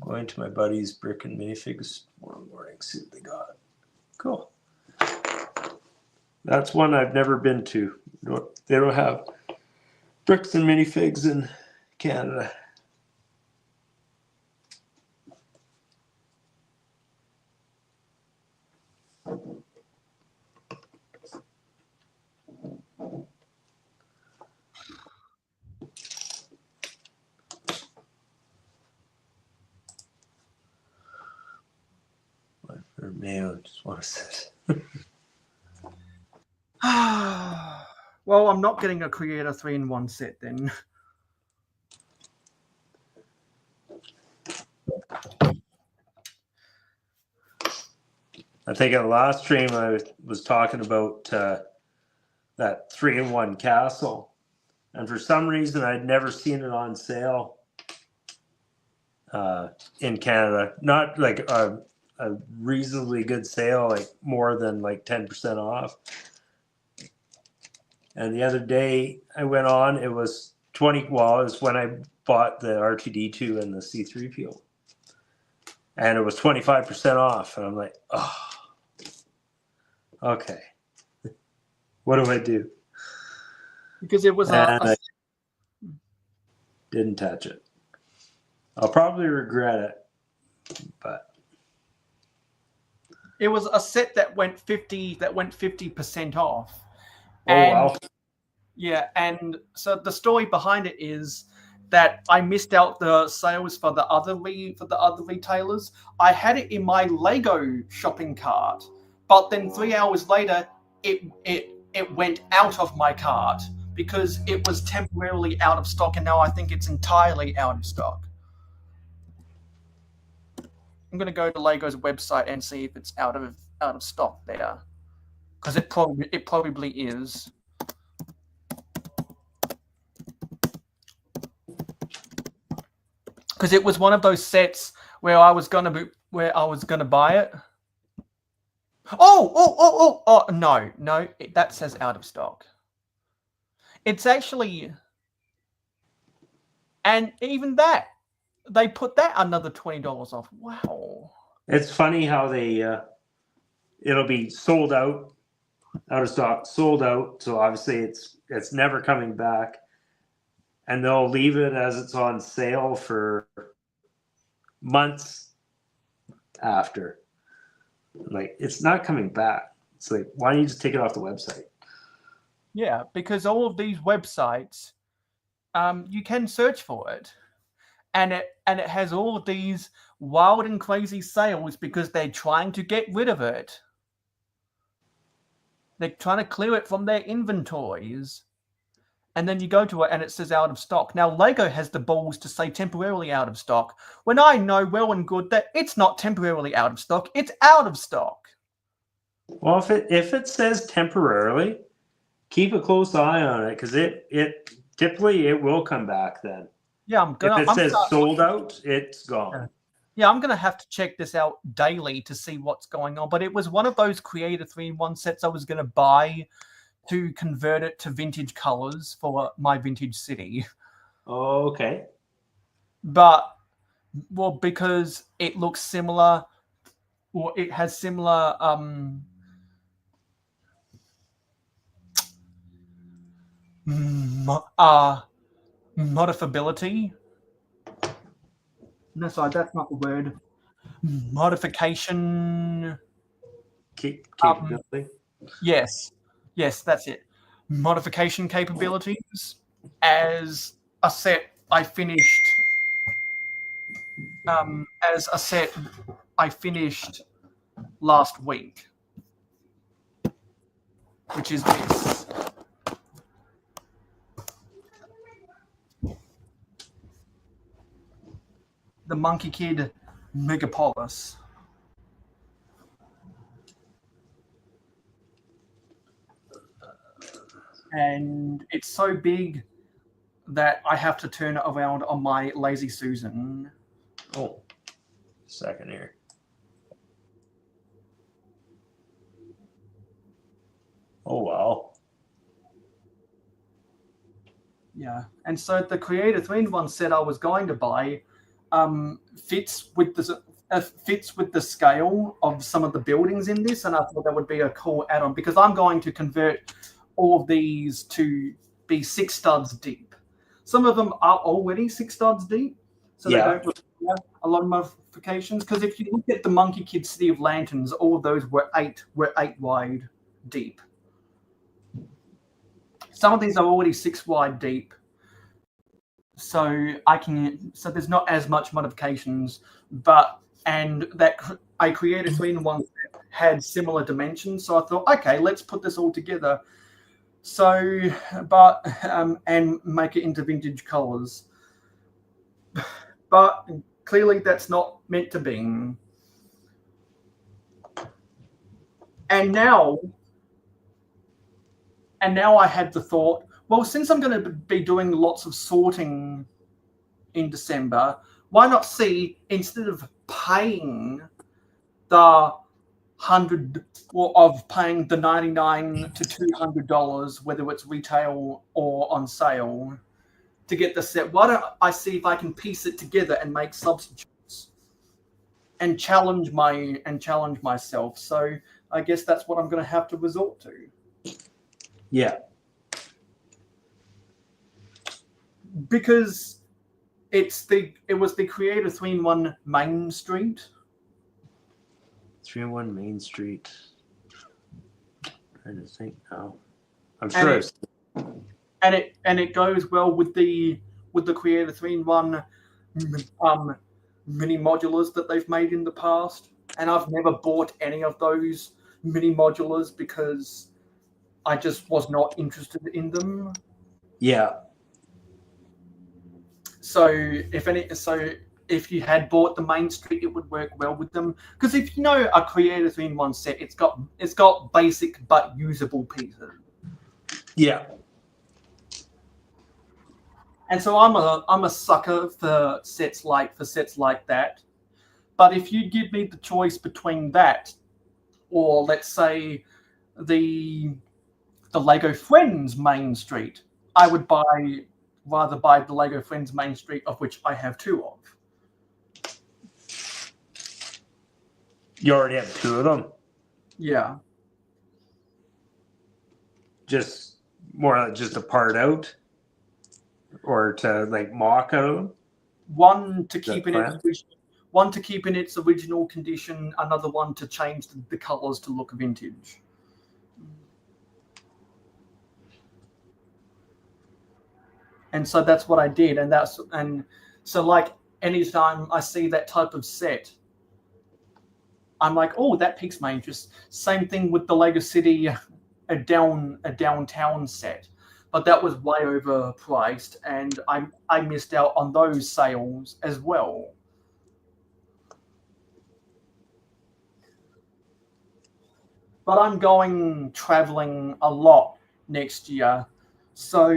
Going to my buddy's brick and minifigs tomorrow morning, see what they got. Cool. That's one I've never been to. They don't have bricks and minifigs in Canada. Or mayo, just want to sit. Well, I'm not getting a Creator 3-in-1 set then. I think at the last stream I was talking about that 3-in-1 castle, and for some reason I'd never seen it on sale in Canada. Not like a reasonably good sale, like more than like 10% off. And the other day I went on, it was 20. Well, it was when I bought the R2D2 and the C3PO, and it was 25% off. And I'm like, oh, okay. What do I do? Because it was I didn't touch it. I'll probably regret it, but it was a set that went 50% off. Oh, wow. Yeah, and so the story behind it is that I missed out the sales for the other retailers. I had it in my Lego shopping cart, but then 3 hours later, it went out of my cart because it was temporarily out of stock, and now I think it's entirely out of stock. I'm going to go to Lego's website and see if it's out of stock there, because it probably is. Because it was one of those sets where I was gonna buy it. Oh, no, that says out of stock. It's actually, and even that, they put that another $20 off. Wow. It's funny how they it'll be sold out of stock, sold out. So obviously it's never coming back, and they'll leave it as it's on sale for months after. Like, it's not coming back. It's like, why don't you just take it off the website? Yeah, because all of these websites, you can search for it, and it has all of these wild and crazy sales because they're trying to get rid of it. They're trying to clear it from their inventories. And then you go to it and it says out of stock. Now, Lego has the balls to say temporarily out of stock, when I know well and good that it's not temporarily out of stock. It's out of stock. Well, if it says temporarily, keep a close eye on it because it typically it will come back then. Yeah, If it says sold out, it's gone. Yeah, I'm gonna have to check this out daily to see what's going on. But it was one of those Creator 3-in-1 sets I was gonna buy to convert it to vintage colors for my vintage city. Oh, okay. But well, because it looks similar, or it has similar modifiability. No, sorry, that's not the word. Modification. Capability. Yes, that's it. Modification capabilities as a set I finished. As a set I finished last week, which is this. The Monkey Kid Megapolis. And it's so big that I have to turn it around on my Lazy Susan. Oh, second here. Oh, wow. Yeah. And so the Creator 3-in-1 set I was going to buy fits with the scale of some of the buildings in this, and I thought that would be a cool add-on because I'm going to convert all of these to be 6 studs deep. Some of them are already 6 studs deep, so they don't require a lot of modifications. Because if you look at the Monkey Kid City of Lanterns, all of those were 8 wide deep. Some of these are already 6 wide deep. So there's not as much modifications, and that I created 3-in-1 had similar dimensions. So I thought, okay, let's put this all together. So, and make it into vintage colors. But clearly that's not meant to be. And now I had the thought, well, since I'm going to be doing lots of sorting in December, why not see, instead of paying the $100 or of paying the $99 to $200, whether it's retail or on sale, to get the set, why don't I see if I can piece it together and make substitutes and challenge myself? So I guess that's what I'm going to have to resort to. Yeah. Because it was the Creator 3-in-1 Main Street. 3-in-1 Main Street. I'm trying to think now. I'm sure. And it goes well with the Creator 3-in-1 mini modulars that they've made in the past. And I've never bought any of those mini modulars because I just was not interested in them. Yeah. So if you had bought the Main Street, it would work well with them. Because if you know a Creator 3-in-1 set, it's got basic but usable pieces. Yeah. And so I'm a sucker for sets like that. But if you give me the choice between that or, let's say, the Lego Friends Main Street, I would rather buy the Lego Friends Main Street, of which I have 2 of. You already have 2 of them? Yeah. Just more like just a part out? Or to like mock out of them? One to keep in its original condition, another one to change the colors to look vintage. And so that's what I did, and so like anytime I see that type of set, I'm like, oh, that piques my interest. Same thing with the Lego City, a downtown set, but that was way overpriced, and I missed out on those sales as well. but I'm going traveling a lot next year, so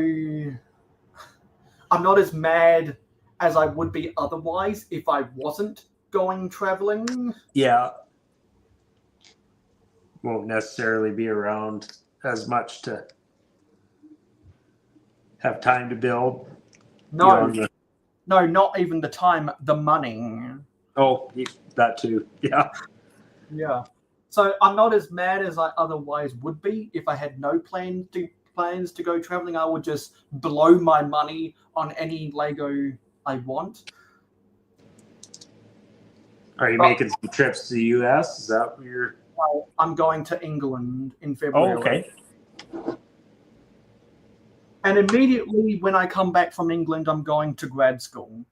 I'm not as mad as I would be otherwise if I wasn't going traveling. Yeah. Won't necessarily be around as much to have time to build. No, not even the time, the money. Oh, that too. Yeah. Yeah. So I'm not as mad as I otherwise would be if I had no plans to go traveling. I would just blow my money on any Lego I want. Are you making some trips to the US? Is that what you're... Well, I'm going to England in February. Oh, okay. And immediately when I come back from England, I'm going to grad school.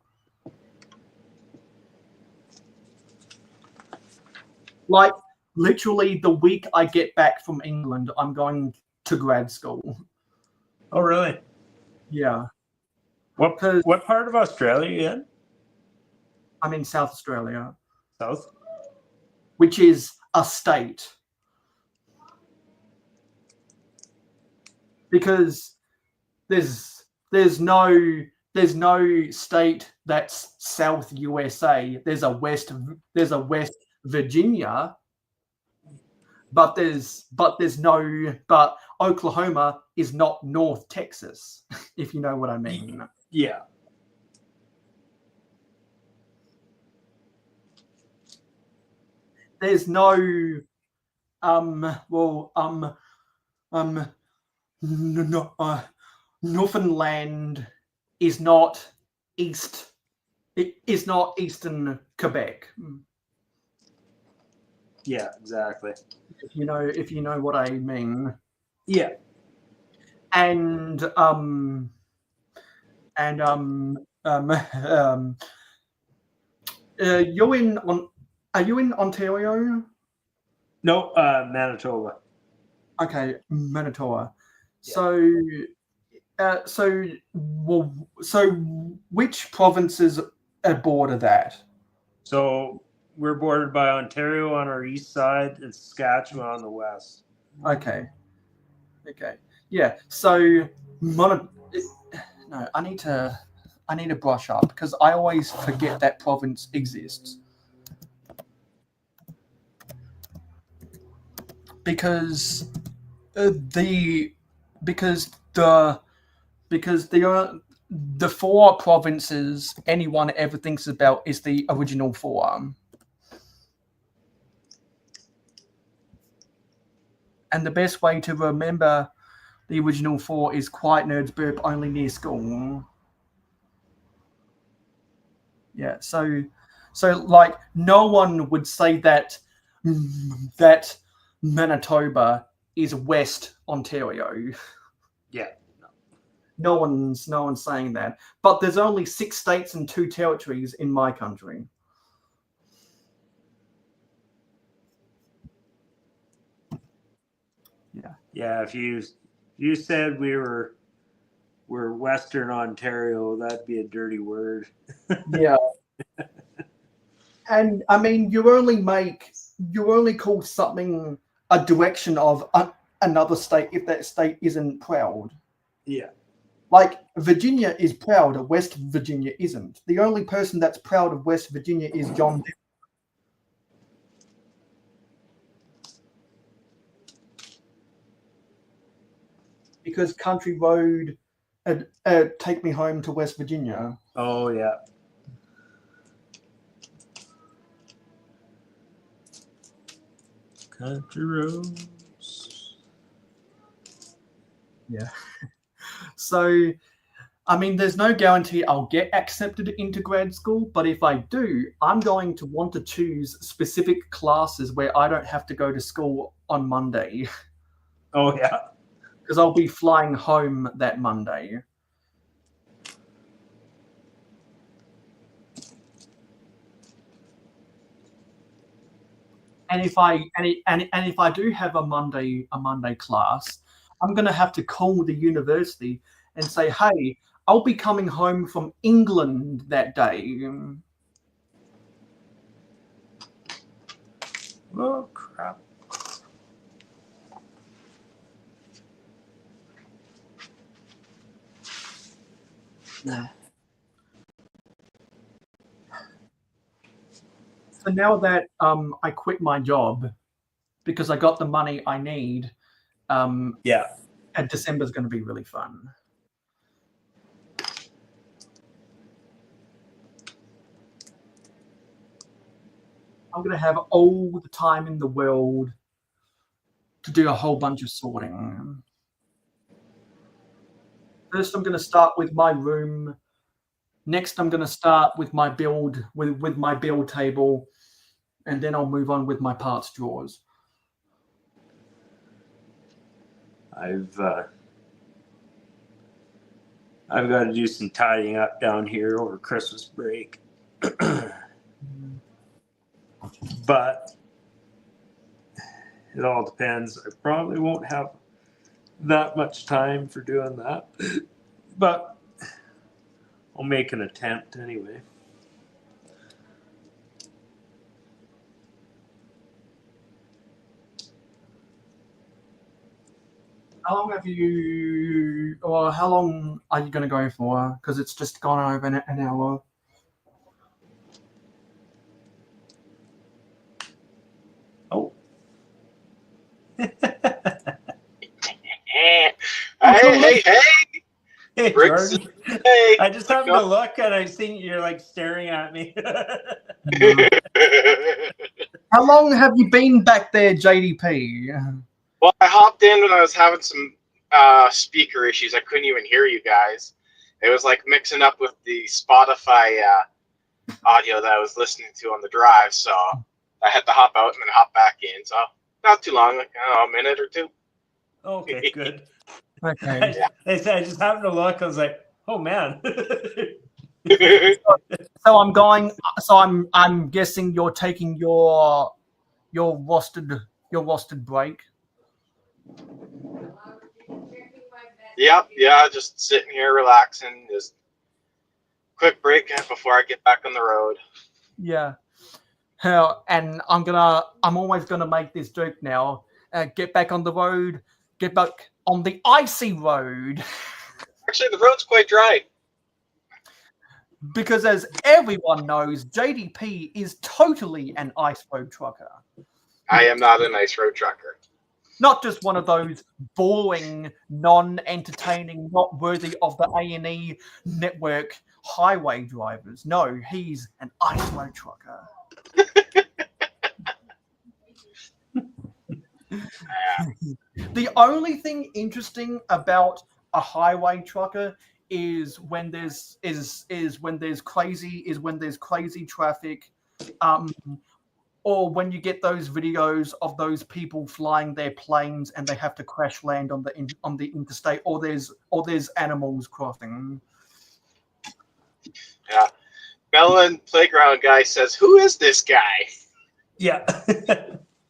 Like, literally the week I get back from England, I'm going to grad school. Oh, really? Yeah. What part of Australia are you in? I'm in South Australia. South? Which is a state. Because there's no state that's South USA. There's a West Virginia, but Oklahoma is not North Texas, if you know what I mean. Yeah. There's no Newfoundland is not east. It is not eastern Quebec. Yeah, exactly. If you know what I mean. Yeah. And are you in Ontario? No, Manitoba. Okay, Manitoba. Yeah. So which provinces border that? So we're bordered by Ontario on our east side and Saskatchewan on the west. Okay. Yeah. So I need to brush up because I always forget that province exists. Because the four provinces anyone ever thinks about is the original four. And the best way to remember the original four is quiet nerds burp only near school. Yeah, so like no one would say that Manitoba is West Ontario. Yeah. No one's saying that. But there's only 6 states and 2 territories in my country. Yeah. Yeah, if you said we're Western Ontario, that'd be a dirty word. Yeah. And I mean, you only call something a direction of another state if that state isn't proud. Yeah. Like Virginia is proud, West Virginia isn't. The only person that's proud of West Virginia is John Denver. Because Country Road Take Me Home to West Virginia. Oh, yeah. Country roads. Yeah. So, I mean, there's no guarantee I'll get accepted into grad school, but if I do, I'm going to want to choose specific classes where I don't have to go to school on Monday. Oh, yeah. Because I'll be flying home that Monday. And if I do have a Monday class, I'm going to have to call the university and say, "Hey, I'll be coming home from England that day." Oh, crap. So now that I quit my job because I got the money I need, and December's going to be really fun. I'm going to have all the time in the world to do a whole bunch of sorting. First, I'm going to start with my room. Next, I'm going to start with my build with my build table, and then I'll move on with my parts drawers. I've got to do some tidying up down here over Christmas break. But it all depends. I probably won't have that much time for doing that. But I'll make an attempt anyway. How long have you, or how long are you going to go for? Because it's just gone over an hour. Oh. Hey. Hey, Bricks, Jordan. hey. I just happened to look and I seen you're like staring at me. How long have you been back there, JDP? Well, I hopped in when I was having some speaker issues. I couldn't even hear you guys. It was like mixing up with the Spotify audio that I was listening to on the drive, so I had to hop out and then hop back in. So not too long, like a minute or two. Okay, good. Okay. I just happened to look. I was like, oh man. So I'm going. So I'm guessing you're taking your rostered break. Yep, yeah, just sitting here relaxing, just quick break before I get back on the road. Yeah. And I'm always gonna make this joke now. Get back on the road. Get back on the icy road. Actually, the road's quite dry. Because as everyone knows, JDP is totally an ice road trucker. I am not an ice road trucker. Not just one of those boring, non-entertaining, not worthy of the A&E network highway drivers. No, he's an ice road trucker. The only thing interesting about a highway trucker is when there's crazy traffic, or when you get those videos of those people flying their planes and they have to crash land on the interstate, or there's animals crossing. Yeah, Melon Playground guy says, "Who is this guy?" Yeah.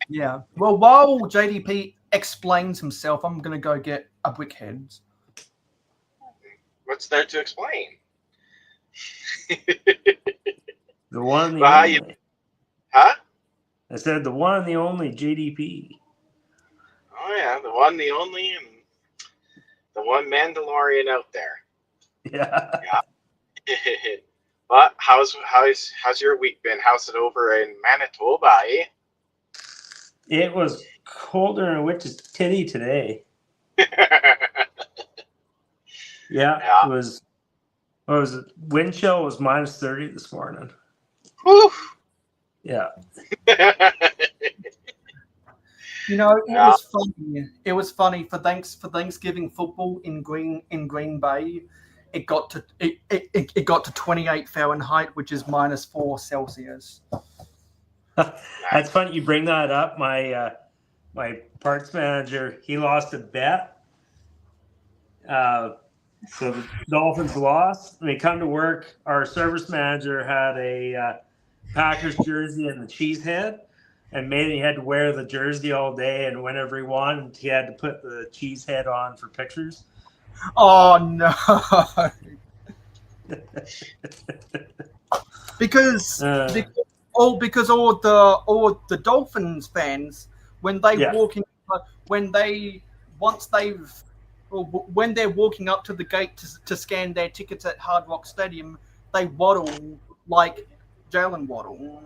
Yeah. Well, while JDP explains himself, I'm gonna go get a Brickheads. What's there to explain? The one, the Well, only. Huh? I said the one, the only JDP. Oh yeah, the one, the only, and the one Mandalorian out there. Yeah. Yeah. But how's your week been? How's it over in Manitoba? Eh? It was colder than a witch's titty today. Yeah. It was. What was it? Wind chill was -30 this morning. Whew. Yeah. You know, was funny. It was funny for Thanksgiving football in Green Bay. It got to 28 Fahrenheit, which is -4 Celsius. That's funny you bring that up. My my parts manager, he lost a bet. So the Dolphins lost. They come to work. Our service manager had a Packers jersey and the cheese head, and made he had to wear the jersey all day. And whenever he won, he had to put the cheese head on for pictures. Oh no! because all the Dolphins fans, when they walk in, once they've when they're walking up to the gate to scan their tickets at Hard Rock Stadium, they waddle like Jalen Waddle.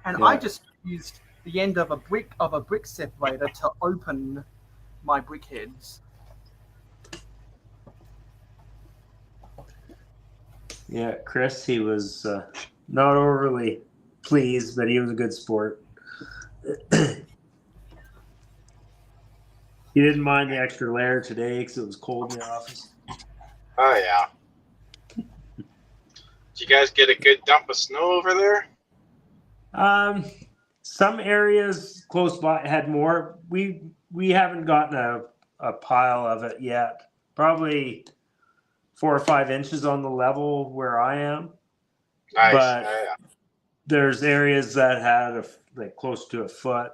And I just used the end of a brick separator to open my brickheads. Yeah, Chris, he was not overly pleased, but he was a good sport. He didn't mind the extra layer today because it was cold in the office. Oh, yeah. Did you guys get a good dump of snow over there? Some areas close by had more. We haven't gotten a pile of it yet. Probably 4 or 5 inches on the level where I am. Nice. But yeah. there's areas that had like close to a foot.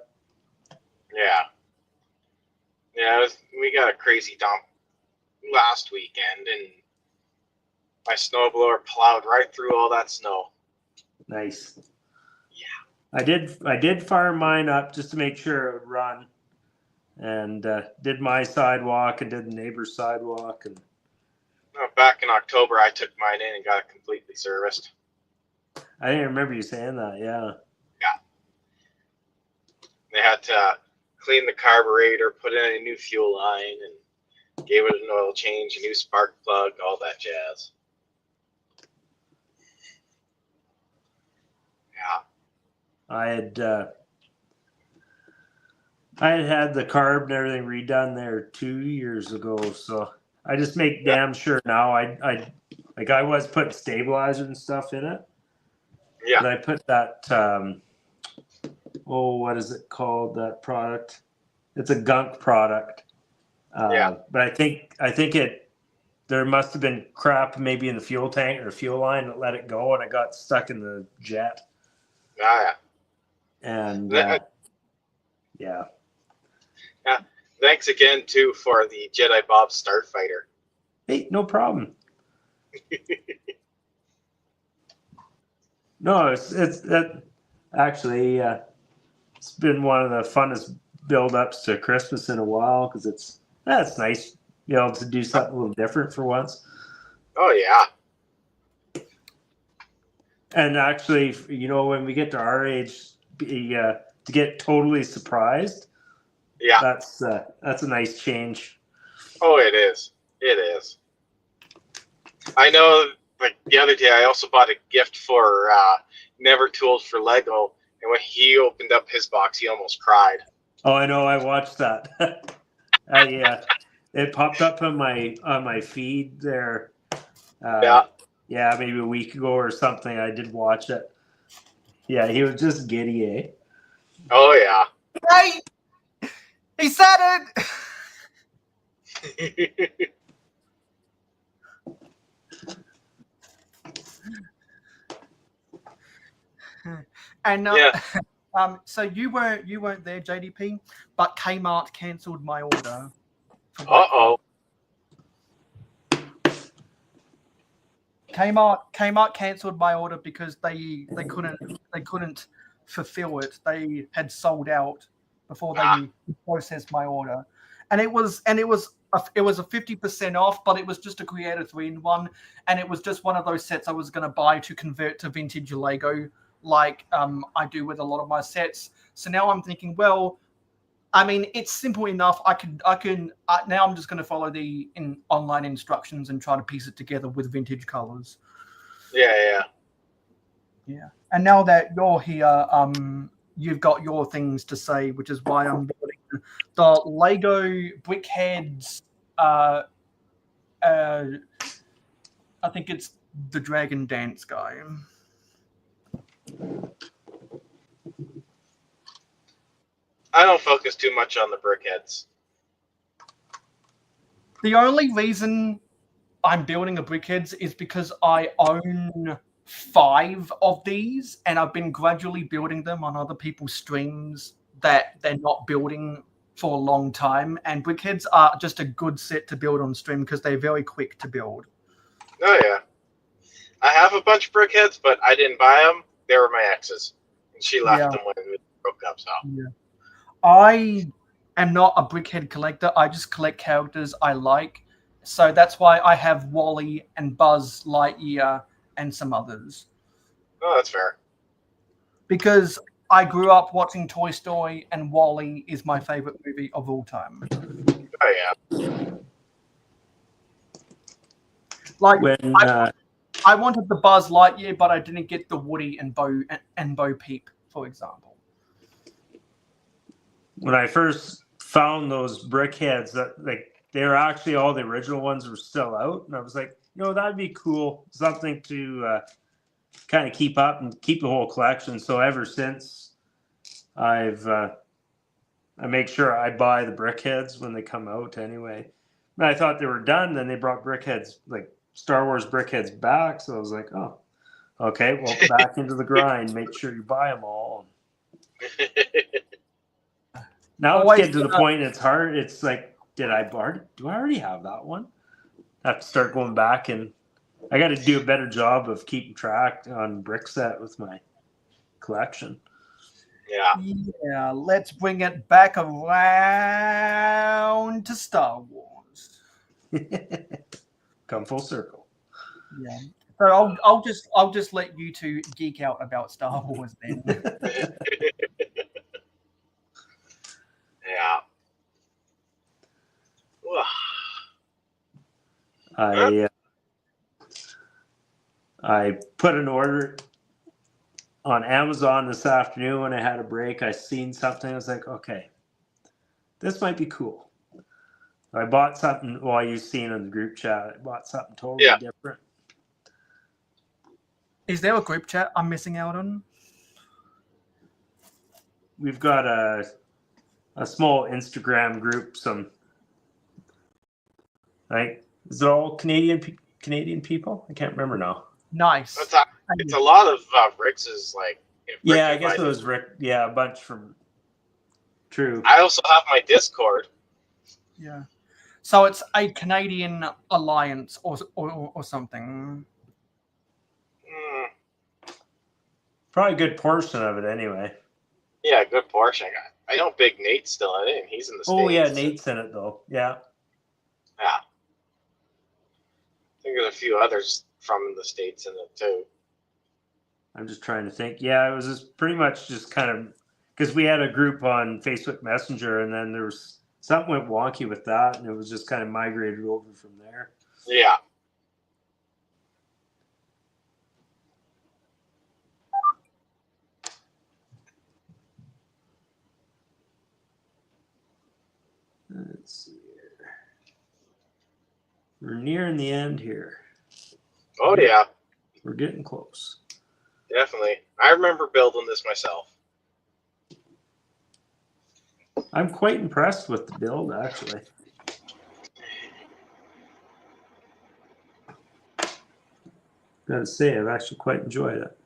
Yeah. Yeah, we got a crazy dump last weekend, and my snowblower plowed right through all that snow. Nice. Yeah. I did fire mine up just to make sure it would run, and did my sidewalk and did the neighbor's sidewalk. And back in October, I took mine in and got it completely serviced. I didn't remember you saying that. Yeah. Yeah. They had to clean the carburetor, put in a new fuel line, and gave it an oil change, a new spark plug, all that jazz. Yeah. I had the carb and everything redone there 2 years ago, so I just make damn sure now. I was putting stabilizer and stuff in it. Yeah. But I put that what is it called? That product? It's a gunk product. Yeah. But I think there must have been crap maybe in the fuel tank or fuel line that let it go, and it got stuck in the jet. Yeah. And Yeah. Thanks again too for the Jedi Bob Starfighter. Hey, no problem. No, it's actually it's been one of the funnest build-ups to Christmas in a while because it's nice, to do something a little different for once. Oh yeah. And actually, when we get to our age, to get totally surprised. Yeah. That's a nice change. Oh, it is. It is. I know, like the other day, I also bought a gift for Never Too Old for Lego, and when he opened up his box, he almost cried. Oh, I know. I watched that. It popped up on my feed there. Yeah, maybe a week ago or something. I did watch it. Yeah, he was just giddy, eh? Oh yeah. Hey, he said it. And so you weren't there, JDP, but Kmart cancelled my order. Uh-oh. Kmart cancelled my order because they couldn't fulfill it. They had sold out before they processed my order, and it was a 50% off, but it was just a Creator 3-in-1, and it was just one of those sets I was going to buy to convert to vintage Lego, like I do with a lot of my sets. So now I'm thinking, well, I mean, it's simple enough. I can. Now I'm just going to follow the online instructions and try to piece it together with vintage colors. Yeah. And now that you're here, you've got your things to say, which is why I'm building the Lego Brickheads. I think it's the Dragon Dance guy. I don't focus too much on the brickheads. The only reason I'm building a Brickheads is because I own 5 of these, and I've been gradually building them on other people's streams that they're not building for a long time. And Brickheads are just a good set to build on stream because they're very quick to build. Oh yeah. I have a bunch of brickheads, but I didn't buy them. They were my ex's. She left Yeah. them when we broke up. So Yeah. I am not a brickhead collector. I just collect characters I like. So that's why I have Wally and Buzz Lightyear and some others. oh, that's fair. Because I grew up watching Toy Story, and Wally is my favorite movie of all time. Oh yeah. Like When I wanted the Buzz Lightyear, but I didn't get the Woody and Bo Peep, for example. when I first found those brickheads, that like they were actually all the original ones were still out, and I was like, that'd be cool, something to kind of keep up and keep the whole collection. So ever since, I make sure I buy the brickheads when they come out. Anyway, and I thought they were done. Then they brought brickheads, like Star Wars brickheads, back. So I was like, oh, okay, well, back into the grind. Make sure you buy them all. Now it's getting to the point. It's hard. It's like, do I already have that one? I have to start going back, and I got to do a better job of keeping track on Brickset with my collection. Yeah, let's bring it back around to Star Wars. Come full circle. Yeah. So I'll just let you two geek out about Star Wars then. Yeah. I put an order on Amazon this afternoon when I had a break. I seen something. I was like, okay, this might be cool. I bought something. Well, you've seen in the group chat. I bought something totally different. Is there a group chat I'm missing out on? We've got a small Instagram group. Some like, is it all Canadian people? I can't remember now. Nice. It's a lot of Rick's like. Yeah, I guess it was Rick. Yeah, a bunch from. True. I also have my Discord. Yeah. So it's a Canadian alliance or something. Probably a good portion of it anyway. Yeah, a good portion. I know Big Nate's still in it, and he's in the States. Oh yeah, Nate's in it though. Yeah. Yeah. I think there's a few others from the States in it too. I'm just trying to think. Yeah, it was just pretty much just kind of because we had a group on Facebook Messenger, and then there was something went wonky with that, and it was just kind of migrated over from there. Yeah. Let's see here. We're nearing the end here. Oh yeah. We're getting close. Definitely. I remember building this myself. I'm quite impressed with the build, actually. Gotta say, I've actually quite enjoyed it.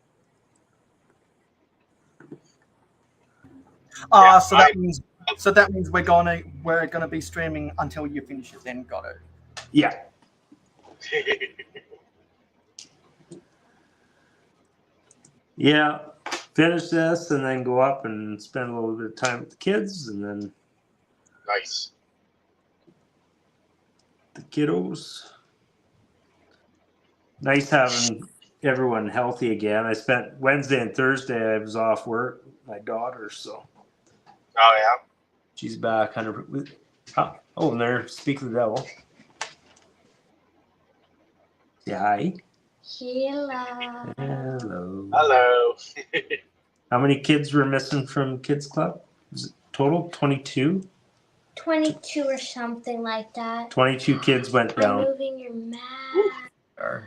So that means we're gonna be streaming until you finish it. Then got it. Yeah. Yeah. Finish this and then go up and spend a little bit of time with the kids, and then Nice. the kiddos. Nice having everyone healthy again. I spent Wednesday and Thursday. I was off work. My daughter, so. Oh yeah. She's back 100%. Oh, and there, speak of the devil. Yeah, hi. Hello. Hello. Hello. How many kids were missing from Kids Club? Was it total 22? 22 or something like that. 22 kids went I'm down. moving your mouse.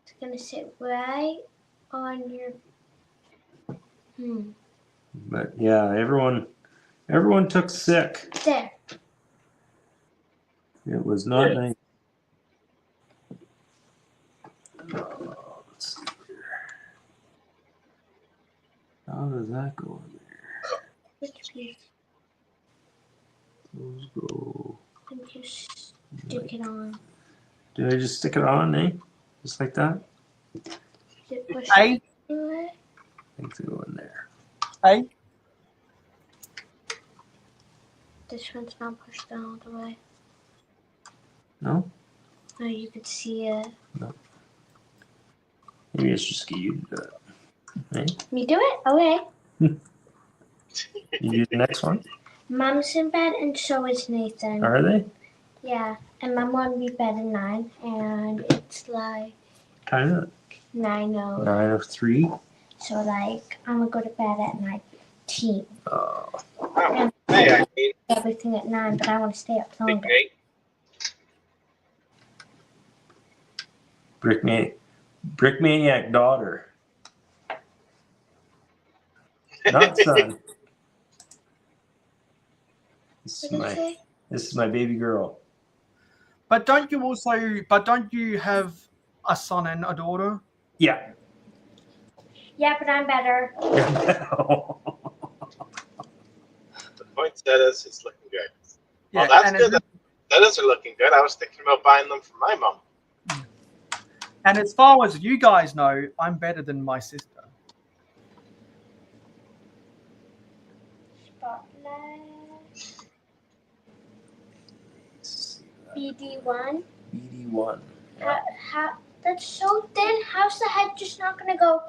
It's gonna sit right on your. But yeah, everyone took sick. There. It was not nice. Let's see here. How does that go in there? Which piece? Those go. And just stick it on. Did I just stick it on, eh? Just like that? Is it push Hey. through it? Things go in there. Hey, This one's not pushed down all the way. No? No, you could see it. Maybe it's just get you to do it. Right? Me do it? Okay. You do the next one? Mom's in bed and so is Nathan. Are they? Yeah. And Mom wanted me bed at 9 and it's like Kind of. 9:00. 9:03. So like I'm gonna go to bed at 19. Oh. Oh, hey, I mean, Everything at 9, but I want to stay up Big longer. Nate. Brick Maniac daughter. Not son. This is my baby girl. but don't you have a son and a daughter? Yeah. Yeah, but I'm better. The poinsettias is looking good. Yeah, Well, that's and good. The poinsettias are looking good. I was thinking about buying them for my mom. And as far as you guys know, I'm better than my sister. Spotlight. BD-1. BD-1. How? That's so thin. How's the head just not gonna go?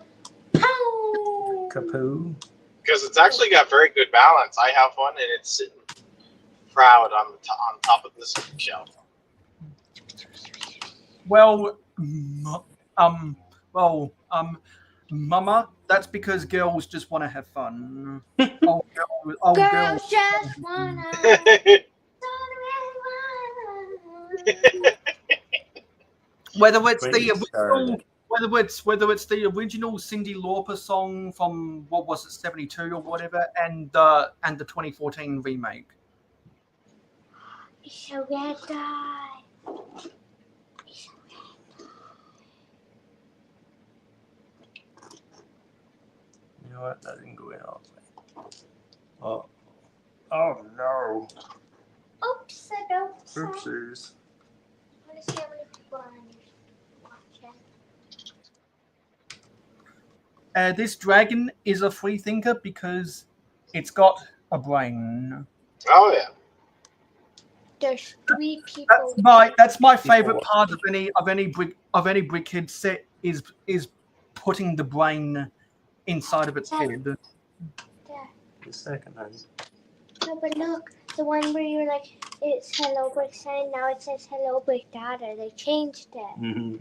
Pow! Kapoo. Because it's actually got very good balance. I have one, and it's sitting proud on top of this shelf. Well, Mama, that's because girls just want to have fun. Girls just wanna. Whether it's Wait, the you started original, whether it's the original Cyndi Lauper song from what was it, 72 or whatever, and the 2014 remake. So gonna die. You know what? That didn't go in all the way. Oh. Oh no. Oops, I don't. Oopsies. I want to see how many people are on your watching. This dragon is a free thinker because it's got a brain. Oh yeah. There's 3 people. That's my favorite part of any brickhead set is putting the brain inside of its head. There. The second one. No, but look, the one where you're like, it's Hello Brick Sign, now it says Hello Brick Daughter. They changed it. Mm-hmm.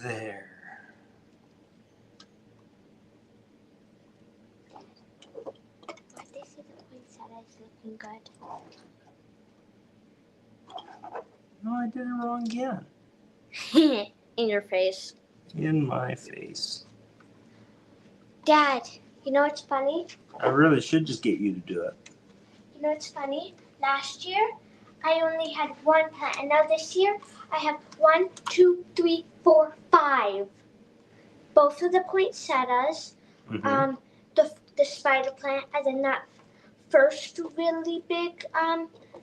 There. But they say the poinsettia is looking good. No, I did it wrong again. In your face. In my face. Dad, you know what's funny? I really should just get you to do it. You know what's funny? Last year, I only had 1 plant, and now this year, I have 1, 2, 3, 4, 5. Both of the poinsettias, Mm-hmm. the spider plant, and then that first really big,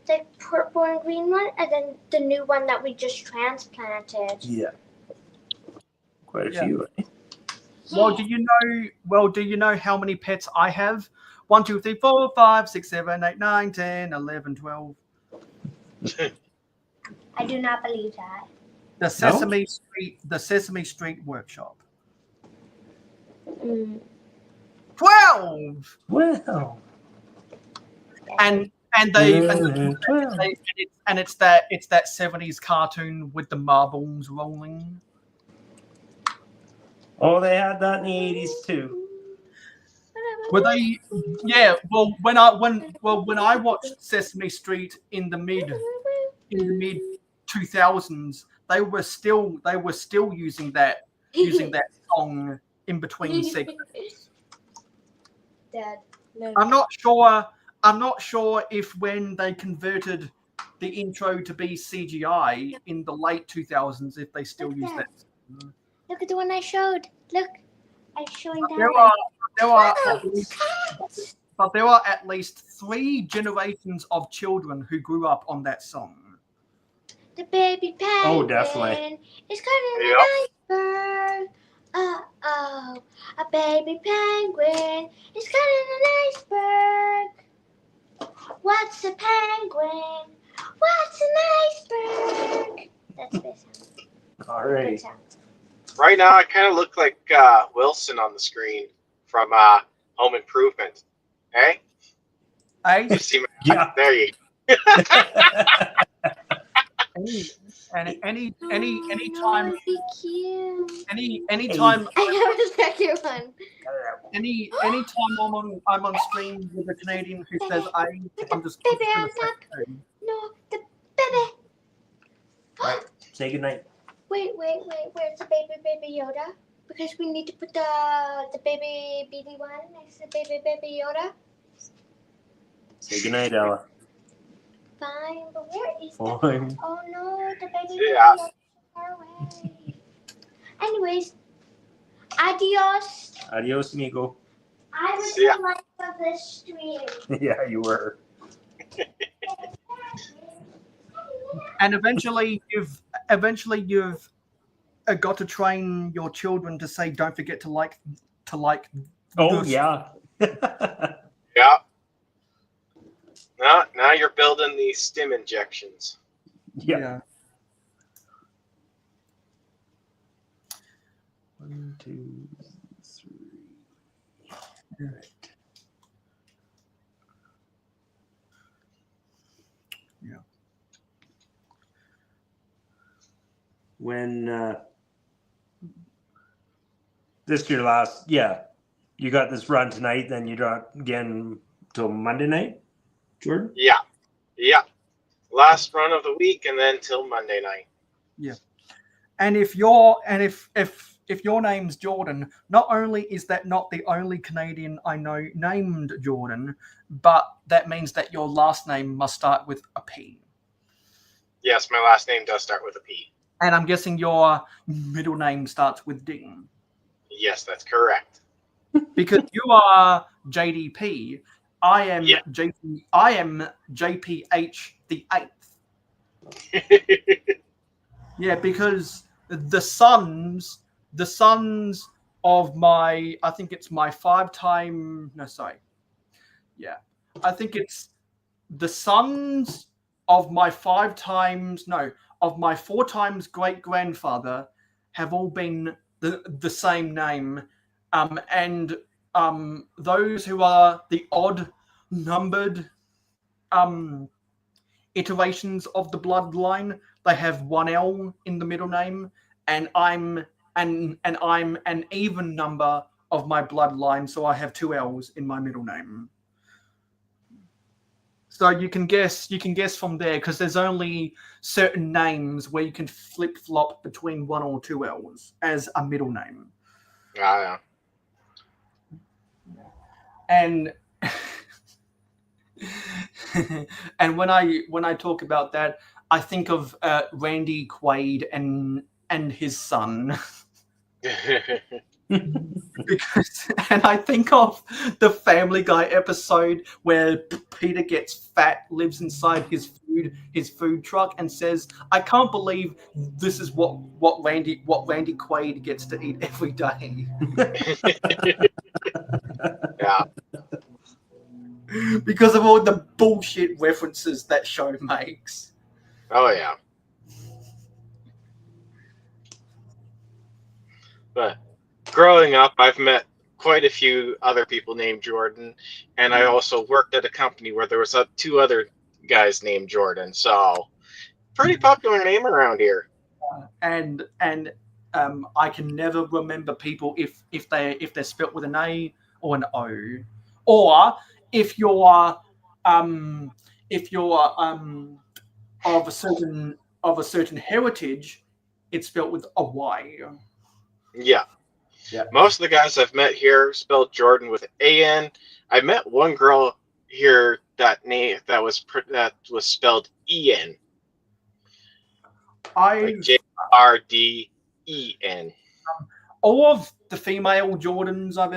the purple and green one, and then the new one that we just transplanted. Yeah. Quite a few. Eh? Well, do you know how many pets I have? 1, 2, 3, 4, 5, 6, 7, 8, 9, 10, 11, 12. I do not believe that. The Sesame Street Workshop. 12. Well. And it's that 70s cartoon with the marbles rolling. Oh, they had that in the 80s too. Were they? Yeah. Well, when I watched Sesame Street in the mid 2000s, they were still using that song in between segments. Dad, no. I'm not sure if when they converted the intro to be CGI in the late 2000s, if they still use that. Look at the one I showed. Look, I'm showing that. There are at least 3 generations of children who grew up on that song. The baby penguin. Oh, definitely. It's kind of Yeah. a nice bird. Uh-oh, a baby penguin is cutting an iceberg. What's a penguin? What's an iceberg? That's the best sound. All Good right. sound. Right now, I kind of look like Wilson on the screen from Home Improvement. Hey, Hey, you see my? Yeah. There you. any Oh, anytime no, be cute. anytime I have a second one. anytime I'm on screen with a Canadian who says "I," I'm just Baby, gonna I'm say not. "Hey." No, the baby. Right. Say goodnight. Wait. Where's the baby Yoda? Because we need to put the baby BD-1 next to baby Yoda. Say goodnight, Ella. Fine, but where is the? Fine. Oh no, the baby Yeah. Yoda is far away. Anyways, adios. Adios, amigo. I was See ya. the life of this stream. Yeah, you were. And eventually you've got to train your children to say, "Don't forget to like." Oh, the- yeah. Yeah. Now you're building these stim injections. Yeah. 1, 2, 3. Right. Yeah. When this your last, yeah, you got this run tonight, then you don't again till Monday night, Jordan? Yeah. Last run of the week, and then till Monday night. Yeah. And if your name's Jordan, not only is that not the only Canadian I know named Jordan, but that means that your last name must start with a P. Yes, my last name does start with a P. And I'm guessing your middle name starts with D. Yes, that's correct. Because you are JDP, I am Yeah. I am JPH the 8th. Yeah, because the sons of my, I think it's my 5-time, no, sorry. Yeah. I think it's the sons of my 4 times great grandfather have all been the same name. And those who are the odd numbered iterations of the bloodline, they have 1 L in the middle name, and I'm an even number of my bloodline, so I have 2 L's in my middle name. So you can guess from there, because there's only certain names where you can flip flop between 1 or 2 L's as a middle name. Yeah. And and when I talk about that, I think of Randy Quaid and his son. Because, and I think of the Family Guy episode where Peter gets fat, lives inside his food truck, and says, "I can't believe this is what Randy Quaid gets to eat every day." Yeah. Because of all the bullshit references that show makes. Oh yeah. But growing up, I've met quite a few other people named Jordan, and I also worked at a company where there was 2 other guys named Jordan. So, pretty popular name around here. And I can never remember people if they're spelt with an A or an O, or if you're of a certain heritage, it's spelt with a Y. Yeah. Yeah. Most of the guys I've met here spelled Jordan with AN. I met one girl here that was spelled EN. Like JRDEN. All of the female Jordans I've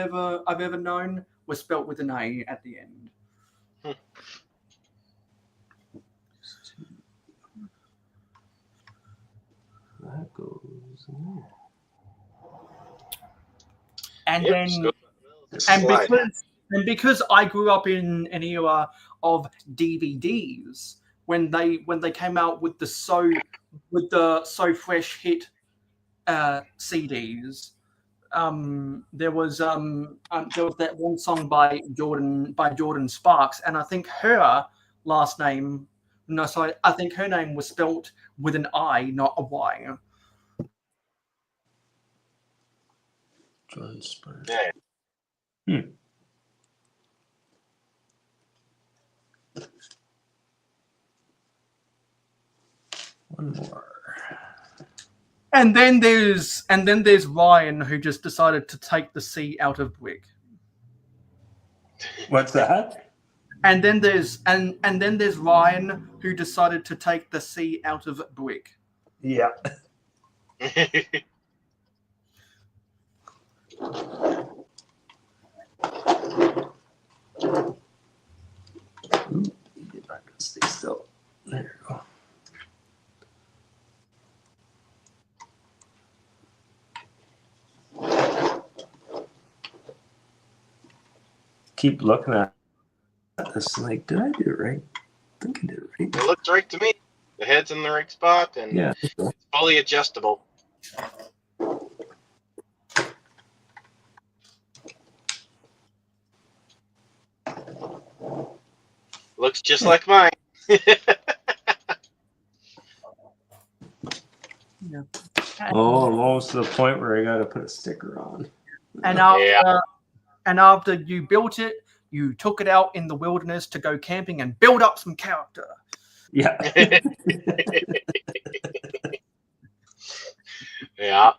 ever known were spelt with an A at the end. That goes in there. And Yep, then just go and slide. because I grew up in an era of DVDs when they came out with the So Fresh hit CDs. There was that one song by Jordan Sparks, and I think her last name, no, sorry, I think her name was spelt with an I, not a Y. Jordan Spurs. Yeah. One more. And then there's Ryan, who just decided to take the C out of Brick. What's that? And then there's Ryan, who decided to take the C out of Brick. Yeah. Ooh, get back and stay still. There you go. Keep looking at this like, did I do it right? I think I did it right. It looks right to me. The head's in the right spot, and Yeah. it's fully adjustable. Looks just like mine. Yeah. Oh, I'm almost to the point where I got to put a sticker on. And after you built it, you took it out in the wilderness to go camping and build up some character. Yeah. Yeah.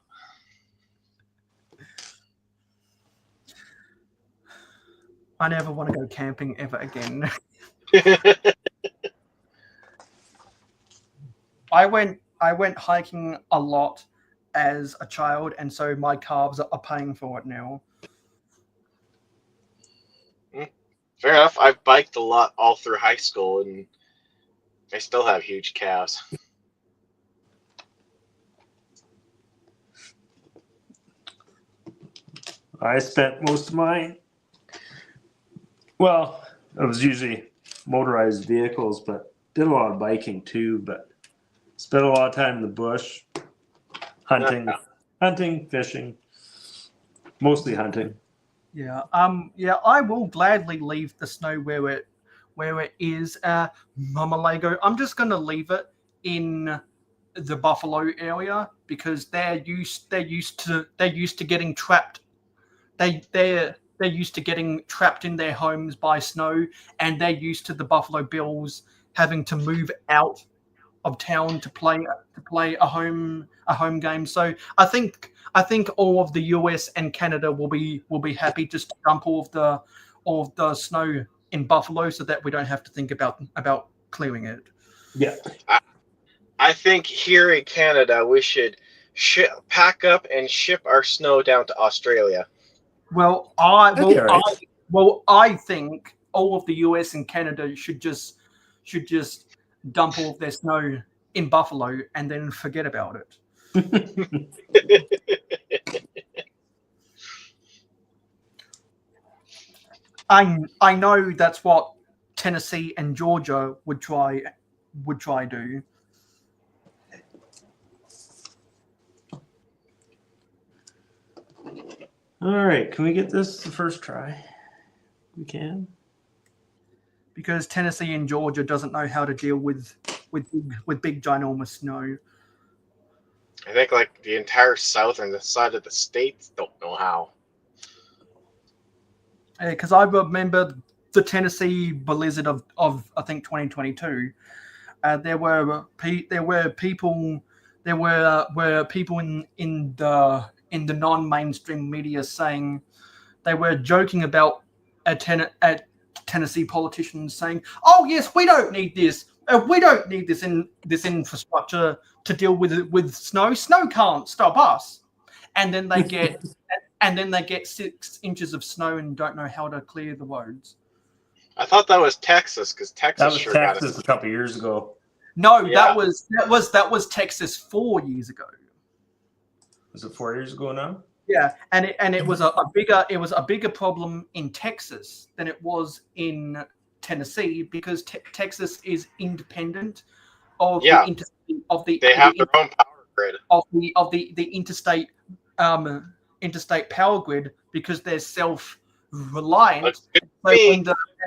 I never want to go camping ever again. I went hiking a lot as a child, and so my calves are paying for it now. Fair enough. I've biked a lot all through high school, and I still have huge calves. I spent most of mine. Well, it was usually motorized vehicles, but did a lot of biking too. But spent a lot of time in the bush, hunting, fishing, mostly hunting. Yeah. I will gladly leave the snow where it is. Mama Lego, I'm just gonna leave it in the Buffalo area because they're used to getting trapped. They're used to getting trapped in their homes by snow, and they're used to the Buffalo Bills having to move out of town to play a home game. So I think all of the US and Canada will be happy just to dump all of the snow in Buffalo so that we don't have to think about clearing it. Yeah. I think here in Canada we should pack up and ship our snow down to Australia. Well, I think all of the US and Canada should just dump all of their snow in Buffalo and then forget about it. I know that's what Tennessee and Georgia would try do. All right, can we get this the first try? We can. Because Tennessee and Georgia doesn't know how to deal with big ginormous snow. I think like the entire southern side of the states don't know how. Because I remember the Tennessee blizzard of I think 2022. There were people in the non-mainstream media saying they were joking about Tennessee politicians saying, "Oh yes, we don't need this. We don't need this infrastructure to deal with snow. Snow can't stop us." And then they get 6 inches of snow and don't know how to clear the roads. I thought that was Texas because Texas That was sure Texas got a couple years ago. No, Yeah. that was Texas 4 years ago. Was it 4 years ago now? Yeah, and it was a bigger problem in Texas than it was in Tennessee because Texas is independent of Yeah. They have their own power grid. of the interstate power grid because they're self-reliant.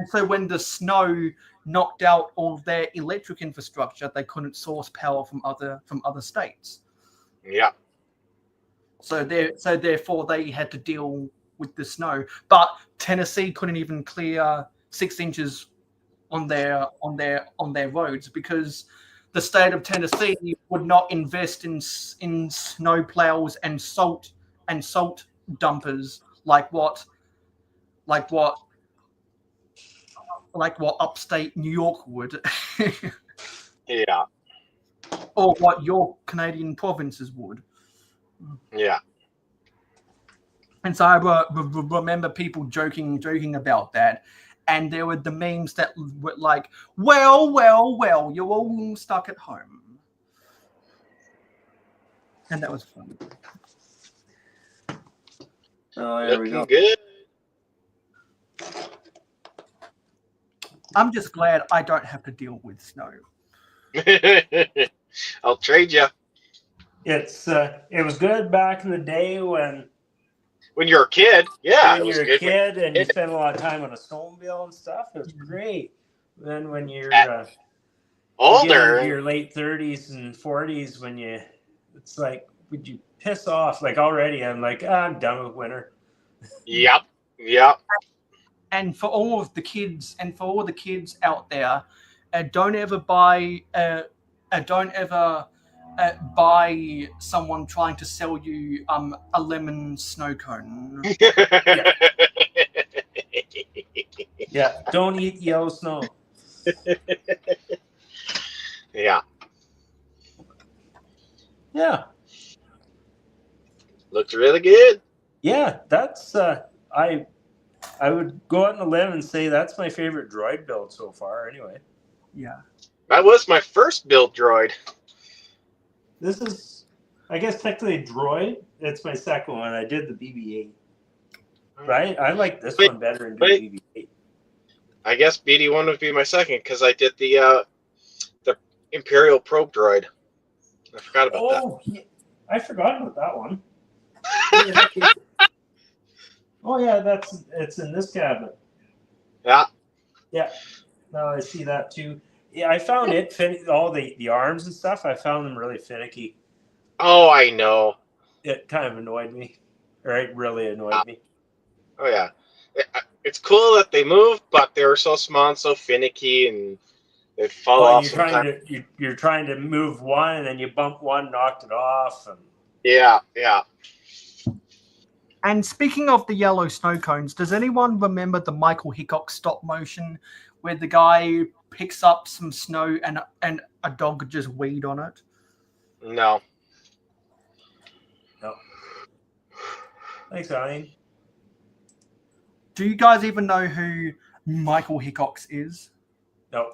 So when the snow knocked out all of their electric infrastructure, they couldn't source power from other states. Yeah. So therefore they had to deal with the snow. But Tennessee couldn't even clear 6 inches on their roads because the state of Tennessee would not invest in snow plows and salt dumpers like what upstate New York would. Yeah. Or what your Canadian provinces would. Yeah. And so I remember people joking about that. And there were the memes that were like, well, you're all stuck at home. And that was fun. Oh, there we go. Good. I'm just glad I don't have to deal with snow. I'll trade you. It was good back in the day when you're a kid. Yeah, when you're a kid and you spend a lot of time on a snowmobile and stuff. It was great. Then when you're older, your late 30s and 40s, it's like, would you piss off? Like already, I'm like, I'm done with winter. Yep. And for all the kids out there, don't ever buy someone trying to sell you a lemon snow cone. Yeah, don't eat yellow snow. Yeah. Yeah. Looks really good. Yeah, that's I would go out on a limb and say that's my favorite droid build so far. Anyway. Yeah. That was my first build droid. This is, I guess, technically a droid. It's my second one. I did the BB-8. Right? I like this one better than BB-8. I guess BD-1 would be my second because I did the Imperial probe droid. I forgot about that. Oh, yeah. I forgot about that one. Oh yeah, it's in this cabinet. Yeah. Yeah. No, I see that too. Yeah, I found all the arms and stuff. I found them really finicky. Oh, I know. It kind of annoyed me, or it really annoyed me. Oh yeah, it's cool that they move, but they were so small and so finicky, and they'd fall off. You're trying to move one, and then you bump one, knocked it off, and yeah. And speaking of the yellow snow cones, does anyone remember the Michael Hickok stop motion where the guy picks up some snow and a dog just weed on it? No. Thanks, Aline. Do you guys even know who Michael Hickox is? No.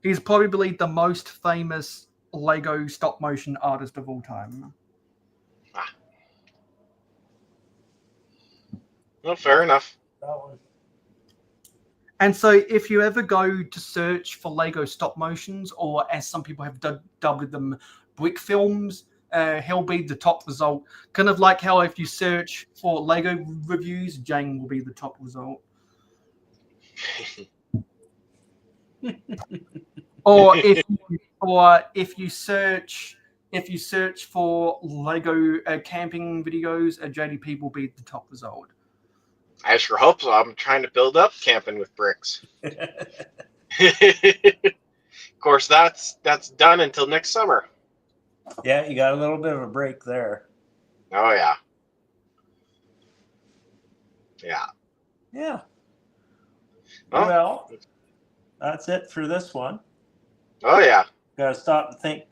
He's probably the most famous Lego stop motion artist of all time. Well, fair enough. That one. And so if you ever go to search for Lego stop motions, or as some people have dubbed them, brick films, he'll be the top result. Kind of like how if you search for Lego reviews, Jane will be the top result. Or if you search for Lego camping videos, JDP will be the top result. I sure hope so. I'm trying to build up camping with bricks. Of course, that's done until next summer. Yeah, you got a little bit of a break there. Oh yeah. Yeah. Well, that's it for this one. Oh yeah. Got to stop and think.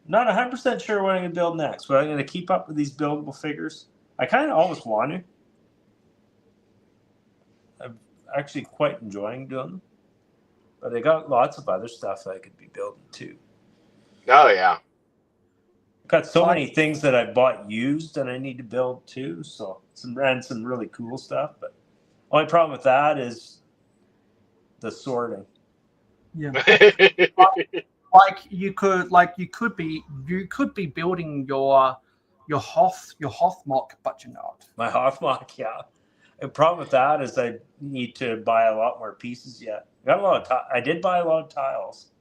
Not 100% sure what I'm going to build next, but I'm going to keep up with these buildable figures. I kind of always want to. I'm actually quite enjoying doing them. But I got lots of other stuff that I could be building too. Oh yeah. got so many things that I bought used and I need to build too. So some really cool stuff. But only problem with that is the sorting. Yeah. you could be building your Hoth mock, but you're not. My Hoth mock, yeah. The problem with that is I need to buy a lot more pieces yet. I did buy a lot of tiles,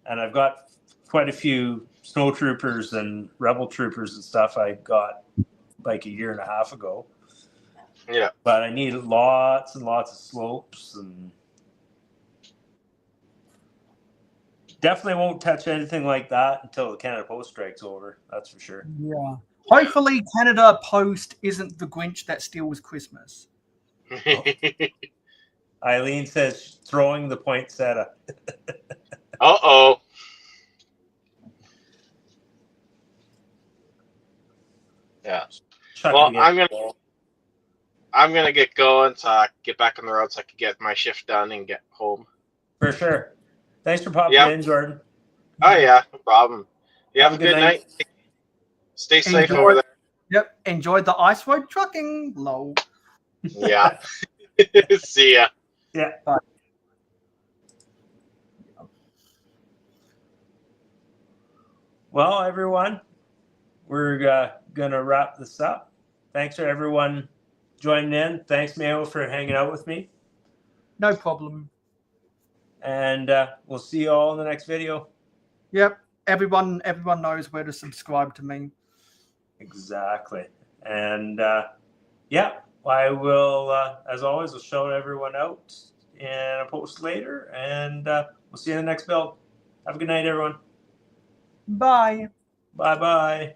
and I've got quite a few snow troopers and rebel troopers and stuff I got like a year and a half ago. Yeah. But I need lots and lots of slopes, and definitely won't touch anything like that until the Canada Post strike's over. That's for sure. Yeah. Hopefully, Canada Post isn't the Grinch that steals Christmas. Eileen says throwing the poinsettia. Uh-oh. Yeah. Well, I'm gonna get going so I can get back on the road so I can get my shift done and get home. For sure. Thanks for popping in, Jordan. Oh yeah, no problem. You have a good night. Stay safe over there. Yep. Enjoy the ice road trucking. Lol. Yeah. See ya. Yeah. Bye. Well, everyone, we're going to wrap this up. Thanks for everyone joining in. Thanks, Mayo, for hanging out with me. No problem. And we'll see you all in the next video. Yep. Everyone knows where to subscribe to me. Exactly. And yeah, I will, as always, will shout everyone out in a post later. And we'll see you in the next build. Have a good night, everyone. Bye. Bye-bye.